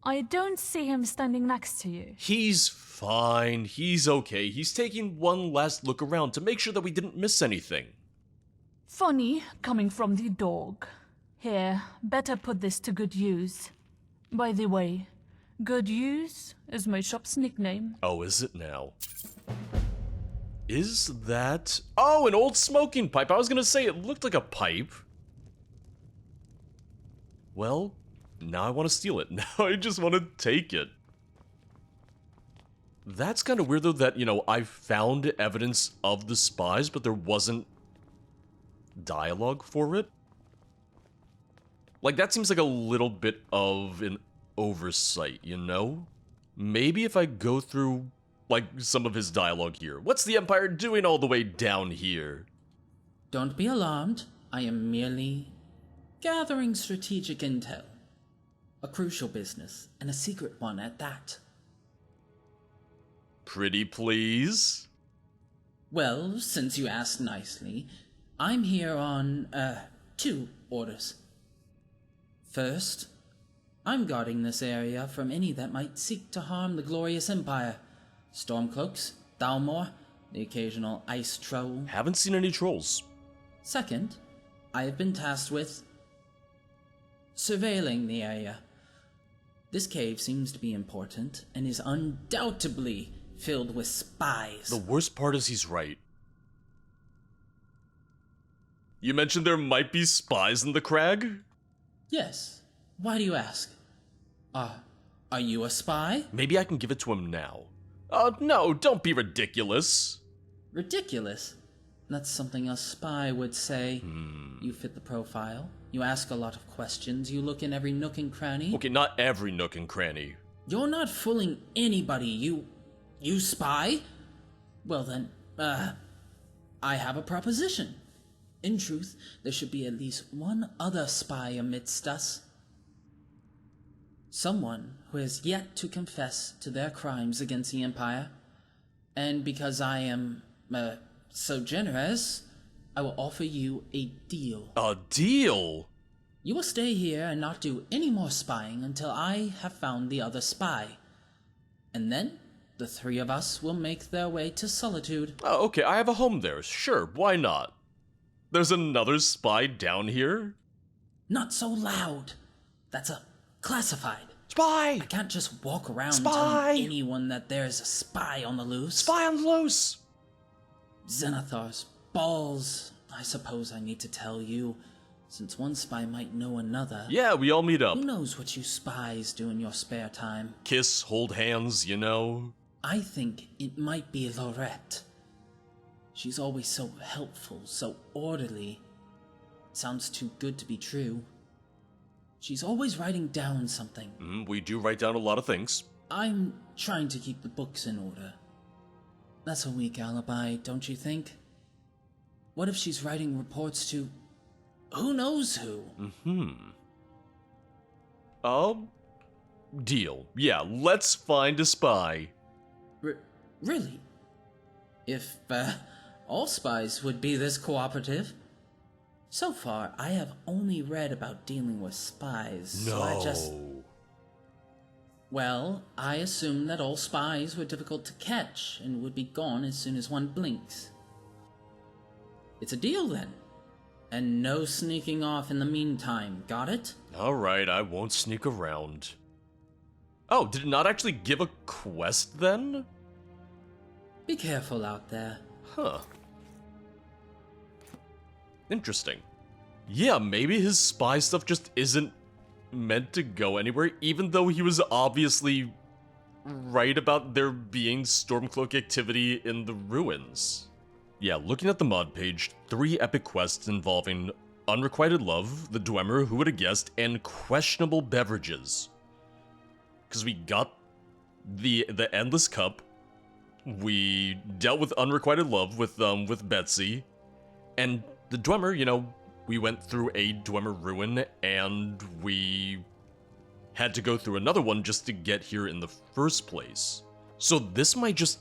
I don't see him standing next to you. He's fine. He's okay. He's taking one last look around to make sure that we didn't miss anything. Funny, coming from the dog. Here, better put this to good use. By the way, good use is my shop's nickname. Oh, is it now? Is that... Oh, an old smoking pipe. I was gonna say it looked like a pipe. Well, now I want to steal it. Now I just want to take it. That's kind of weird, though, that, you know, I found evidence of the spies, but there wasn't dialogue for it. Like, that seems like a little bit of an oversight, you know? Maybe if I go through, like, some of his dialogue here. What's the Empire doing all the way down here? Don't be alarmed. I am merely gathering strategic intel. A crucial business, and a secret one at that. Pretty please? Well, since you asked nicely, I'm here on, 2 orders. First, I'm guarding this area from any that might seek to harm the glorious Empire. Stormcloaks, Thalmor, the occasional ice troll. Haven't seen any trolls. Second, I have been tasked with surveilling the area. This cave seems to be important and is undoubtedly filled with spies. The worst part is he's right. You mentioned there might be spies in the crag? Yes. Why do you ask? Are you a spy? Maybe I can give it to him now. No, don't be ridiculous. Ridiculous? That's something a spy would say. You fit the profile. You ask a lot of questions. You look in every nook and cranny. Okay, not every nook and cranny. You're not fooling anybody, you spy? Well then, I have a proposition. In truth, there should be at least one other spy amidst us. Someone who has yet to confess to their crimes against the Empire. And because I am, so generous, I will offer you a deal. A deal? You will stay here and not do any more spying until I have found the other spy. And then, the 3 of us will make their way to Solitude. Oh, okay, I have a home there. Sure, why not? There's another spy down here? Not so loud. That's a classified. Spy! I can't just walk around Spy! telling anyone that there's a spy on the loose. Spy on the loose! Zenithar's balls. I suppose I need to tell you, since one spy might know another. Yeah, we all meet up. Who knows what you spies do in your spare time? Kiss, hold hands, you know? I think it might be Lorette. She's always so helpful, so orderly. Sounds too good to be true. She's always writing down something. We do write down a lot of things. I'm trying to keep the books in order. That's a weak alibi, don't you think? What if she's writing reports to who knows who? Deal. Yeah, let's find a spy. Really? If, all spies would be this cooperative. So far, I have only read about dealing with spies, No. so I just... Well, I assumed that all spies were difficult to catch and would be gone as soon as one blinks. It's a deal then. And no sneaking off in the meantime, got it? Alright, I won't sneak around. Oh, did it not actually give a quest then? Be careful out there. Huh. Interesting. Yeah, maybe his spy stuff just isn't meant to go anywhere, even though he was obviously right about there being Stormcloak activity in the ruins. Yeah, looking at the mod page, 3 epic quests involving unrequited love, the Dwemer, who would have guessed, and questionable beverages. Because we got the Endless Cup, we dealt with unrequited love with Betsy, and the Dwemer, you know, we went through a Dwemer ruin, and we had to go through another one just to get here in the first place. So this might just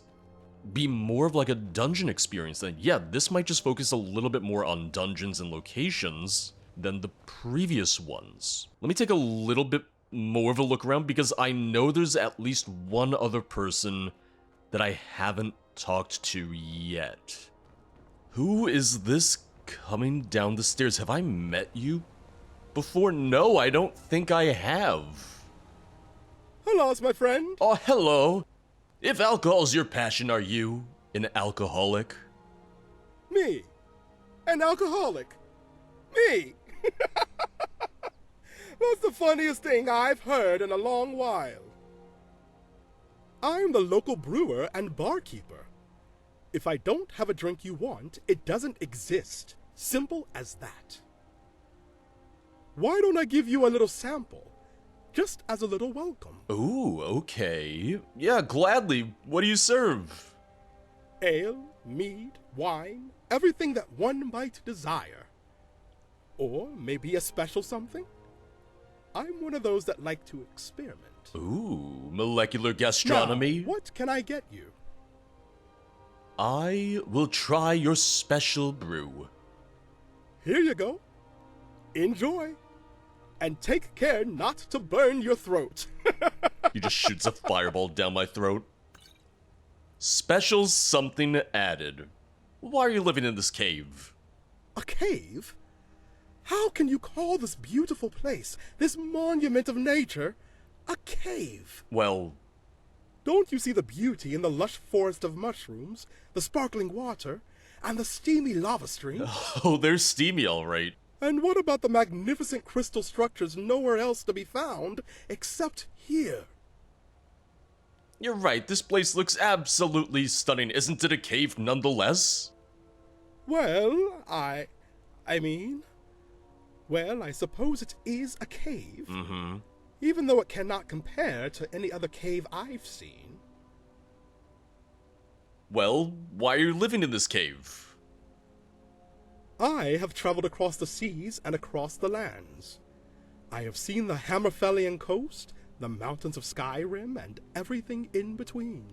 be more of like a dungeon experience then. Yeah, this might just focus a little bit more on dungeons and locations than the previous ones. Let me take a little bit more of a look around, because I know there's at least one other person that I haven't talked to yet. Who is this coming down the stairs? Have I met you before? No, I don't think I have. Hello, my friend. Oh, hello. If alcohol's your passion, are you an alcoholic? Me. An alcoholic. Me. That's the funniest thing I've heard in a long while. I'm the local brewer and barkeeper. If I don't have a drink you want, it doesn't exist. Simple as that. Why don't I give you a little sample? Just as a little welcome. Ooh, okay. Yeah, gladly. What do you serve? Ale, mead, wine, everything that one might desire. Or maybe a special something? I'm one of those that like to experiment. Ooh, molecular gastronomy. Now, what can I get you? I will try your special brew. Here you go. Enjoy. And take care not to burn your throat. He just shoots a fireball down my throat. Special something added. Why are you living in this cave? A cave? How can you call this beautiful place, this monument of nature, a cave? Well, don't you see the beauty in the lush forest of mushrooms, the sparkling water, and the steamy lava streams? oh, they're steamy, all right. And what about the magnificent crystal structures nowhere else to be found except here? You're right, this place looks absolutely stunning. Isn't it a cave nonetheless? Well, I suppose it is a cave. Mm-hmm. Even though it cannot compare to any other cave I've seen. Well, why are you living in this cave? I have traveled across the seas and across the lands. I have seen the Hammerfellian coast, the mountains of Skyrim, and everything in between.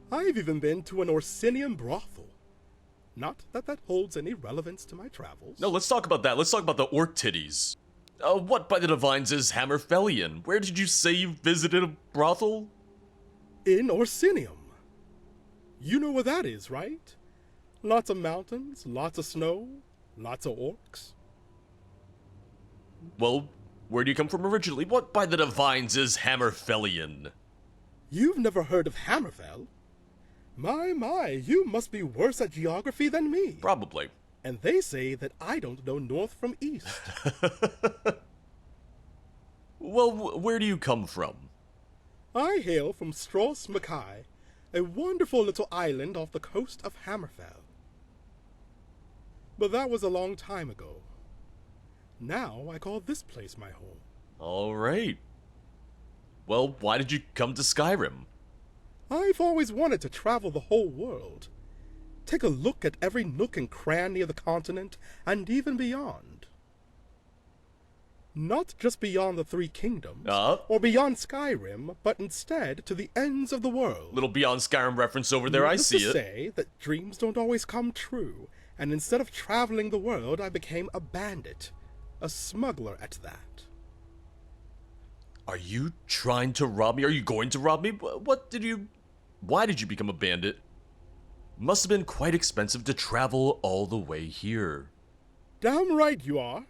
I've even been to an Orsinian brothel. Not that that holds any relevance to my travels. No, let's talk about that. Let's talk about the orc titties. What by the divines is Hammerfellian? Where did you say you visited a brothel? In Orsinium. You know where that is, right? Lots of mountains, lots of snow, lots of orcs. Well, where do you come from originally? What by the divines is Hammerfellian? You've never heard of Hammerfell? My, you must be worse at geography than me. Probably. And they say that I don't know north from east. Well, where do you come from? I hail from Stros Mackay, a wonderful little island off the coast of Hammerfell. But that was a long time ago. Now I call this place my home. All right. Well, why did you come to Skyrim? I've always wanted to travel the whole world. Take a look at every nook and cranny of the continent, and even beyond. Not just beyond the Three Kingdoms, or beyond Skyrim, but instead to the ends of the world. Little Beyond Skyrim reference over there, I see it. To say that dreams don't always come true, and instead of traveling the world, I became a bandit. A smuggler at that. Are you trying to rob me? Are you going to rob me? Why did you become a bandit? Must have been quite expensive to travel all the way here. Damn right you are.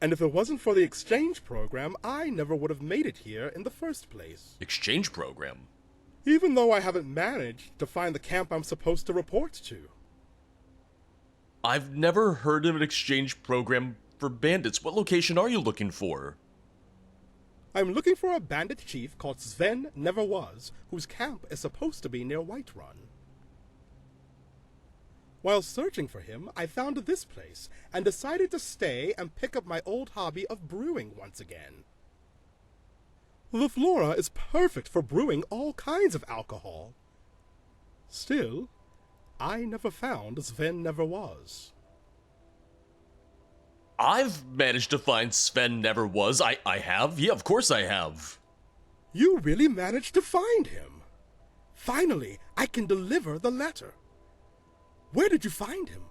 And if it wasn't for the exchange program, I never would have made it here in the first place. Exchange program? Even though I haven't managed to find the camp I'm supposed to report to. I've never heard of an exchange program for bandits. What location are you looking for? I'm looking for a bandit chief called Sven Never Was, whose camp is supposed to be near Whiterun. While searching for him, I found this place, and decided to stay and pick up my old hobby of brewing once again. The flora is perfect for brewing all kinds of alcohol. Still, I never found Sven Never Was. I've managed to find Sven Never Was. I have? Yeah, of course I have. You really managed to find him. Finally, I can deliver the letter. Where did you find him?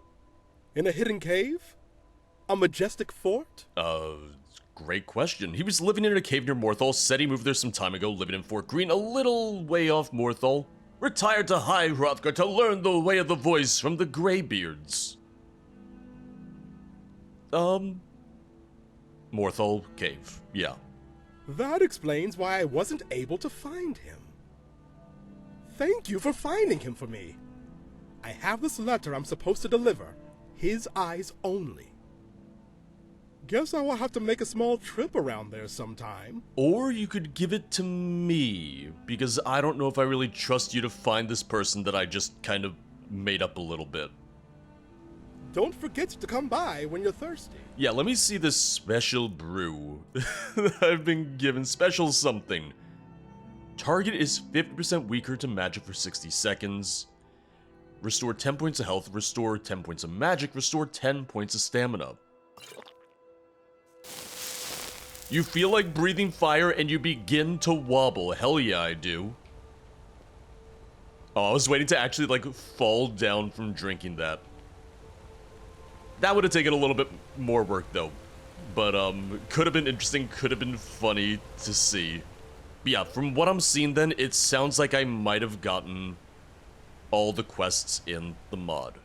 In a hidden cave? A majestic fort? Great question. He was living in a cave near Morthal, said he moved there some time ago, living in Fort Green, a little way off Morthal. Retired to High Hrothgar to learn the way of the voice from the Greybeards. Morthal Cave, yeah. That explains why I wasn't able to find him. Thank you for finding him for me. I have this letter I'm supposed to deliver. His eyes only. Guess I will have to make a small trip around there sometime. Or you could give it to me, because I don't know if I really trust you to find this person that I just kind of made up a little bit. Don't forget to come by when you're thirsty. Yeah, let me see this special brew that I've been given. Special something. Target is 50% weaker to magic for 60 seconds. Restore 10 points of health, restore 10 points of magic, restore 10 points of stamina. You feel like breathing fire and you begin to wobble. Hell yeah, I do. Oh, I was waiting to actually, like, fall down from drinking that. That would have taken a little bit more work, though. But, could have been interesting, could have been funny to see. But yeah, from what I'm seeing then, it sounds like I might have gotten all the quests in the mod.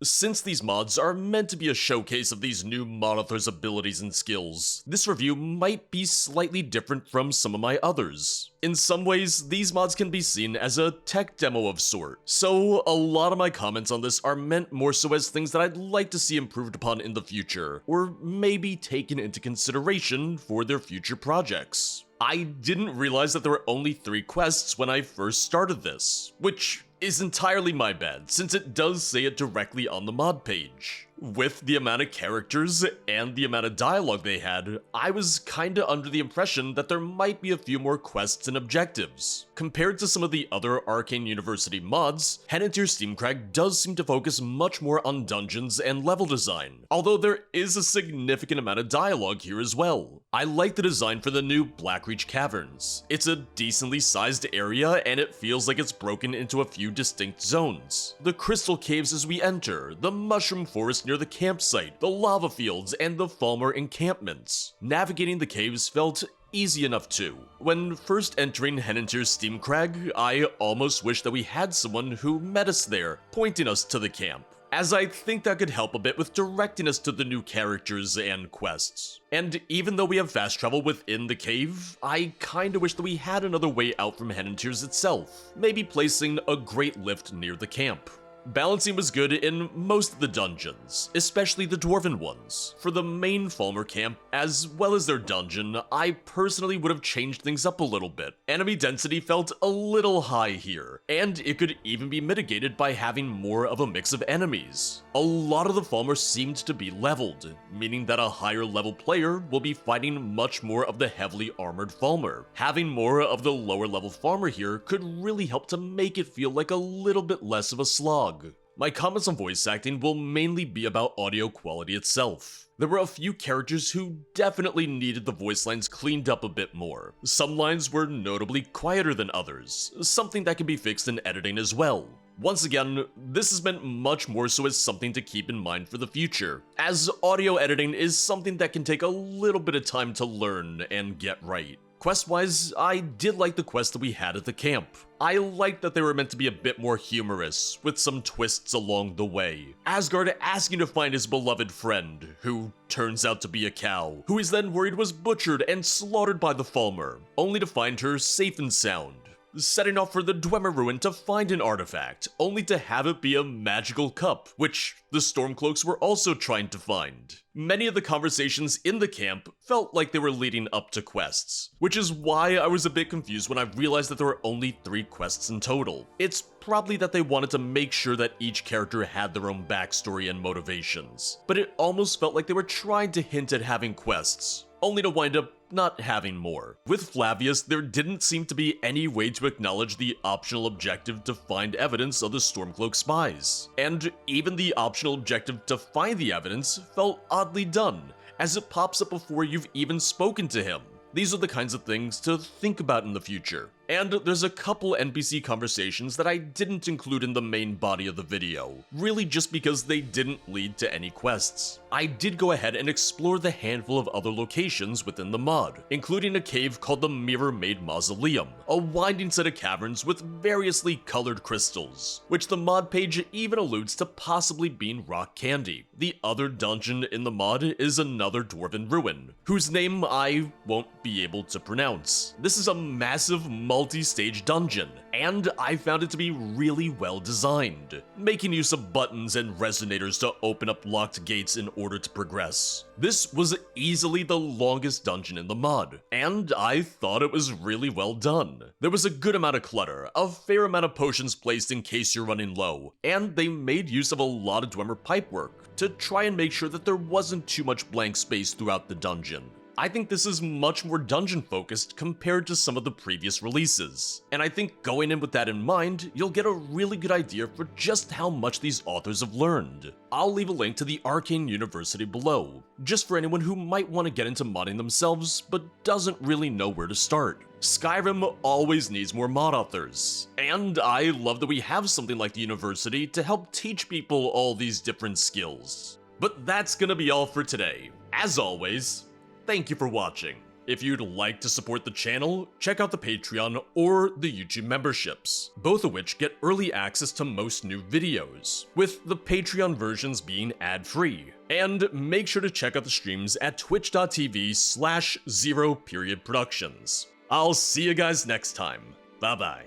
Since these mods are meant to be a showcase of these new mod authors' abilities and skills, this review might be slightly different from some of my others. In some ways, these mods can be seen as a tech demo of sort, so a lot of my comments on this are meant more so as things that I'd like to see improved upon in the future, or maybe taken into consideration for their future projects. I didn't realize that there were only 3 quests when I first started this, which is entirely my bad, since it does say it directly on the mod page. With the amount of characters and the amount of dialogue they had, I was kinda under the impression that there might be a few more quests and objectives. Compared to some of the other Arcane University mods, Henantir Steamcrag does seem to focus much more on dungeons and level design, although there is a significant amount of dialogue here as well. I like the design for the new Blackreach caverns. It's a decently sized area and it feels like it's broken into a few distinct zones. The crystal caves as we enter, the mushroom forest near the campsite, the lava fields, and the Falmer encampments. Navigating the caves felt easy enough too. When first entering Henantir's Steamcrag, I almost wished that we had someone who met us there, pointing us to the camp, as I think that could help a bit with directing us to the new characters and quests. And even though we have fast travel within the cave, I kinda wish that we had another way out from Henantir's itself, maybe placing a great lift near the camp. Balancing was good in most of the dungeons, especially the dwarven ones. For the main Falmer camp, as well as their dungeon, I personally would have changed things up a little bit. Enemy density felt a little high here, and it could even be mitigated by having more of a mix of enemies. A lot of the Falmer seemed to be leveled, meaning that a higher level player will be fighting much more of the heavily armored Falmer. Having more of the lower level farmer here could really help to make it feel like a little bit less of a slog. My comments on voice acting will mainly be about audio quality itself. There were a few characters who definitely needed the voice lines cleaned up a bit more. Some lines were notably quieter than others, something that can be fixed in editing as well. Once again, this is meant much more so as something to keep in mind for the future, as audio editing is something that can take a little bit of time to learn and get right. Quest-wise, I did like the quests that we had at the camp. I liked that they were meant to be a bit more humorous, with some twists along the way. Asgard asking to find his beloved friend, who turns out to be a cow, who is then worried was butchered and slaughtered by the Falmer, only to find her safe and sound. Setting off for the Dwemer ruin to find an artifact, only to have it be a magical cup, which the Stormcloaks were also trying to find. Many of the conversations in the camp felt like they were leading up to quests, which is why I was a bit confused when I realized that there were only 3 quests in total. It's probably that they wanted to make sure that each character had their own backstory and motivations, but it almost felt like they were trying to hint at having quests, only to wind up not having more. With Flavius, there didn't seem to be any way to acknowledge the optional objective to find evidence of the Stormcloak spies. And even the optional objective to find the evidence felt oddly done, as it pops up before you've even spoken to him. These are the kinds of things to think about in the future. And there's a couple NPC conversations that I didn't include in the main body of the video, really just because they didn't lead to any quests. I did go ahead and explore the handful of other locations within the mod, including a cave called the Mirror Made Mausoleum, a winding set of caverns with variously colored crystals, which the mod page even alludes to possibly being rock candy. The other dungeon in the mod is another dwarven ruin, whose name I won't be able to pronounce. This is a massive multi-stage dungeon, and I found it to be really well designed, making use of buttons and resonators to open up locked gates in order to progress. This was easily the longest dungeon in the mod, and I thought it was really well done. There was a good amount of clutter, a fair amount of potions placed in case you're running low, and they made use of a lot of Dwemer pipework to try and make sure that there wasn't too much blank space throughout the dungeon. I think this is much more dungeon focused compared to some of the previous releases, and I think going in with that in mind, you'll get a really good idea for just how much these authors have learned. I'll leave a link to the Arcane University below, just for anyone who might want to get into modding themselves but doesn't really know where to start. Skyrim always needs more mod authors, and I love that we have something like the university to help teach people all these different skills. But that's gonna be all for today. As always, thank you for watching. If you'd like to support the channel, check out the Patreon or the YouTube memberships, both of which get early access to most new videos, with the Patreon versions being ad-free. And make sure to check out the streams at twitch.tv/0periodproductions. I'll see you guys next time. Bye bye.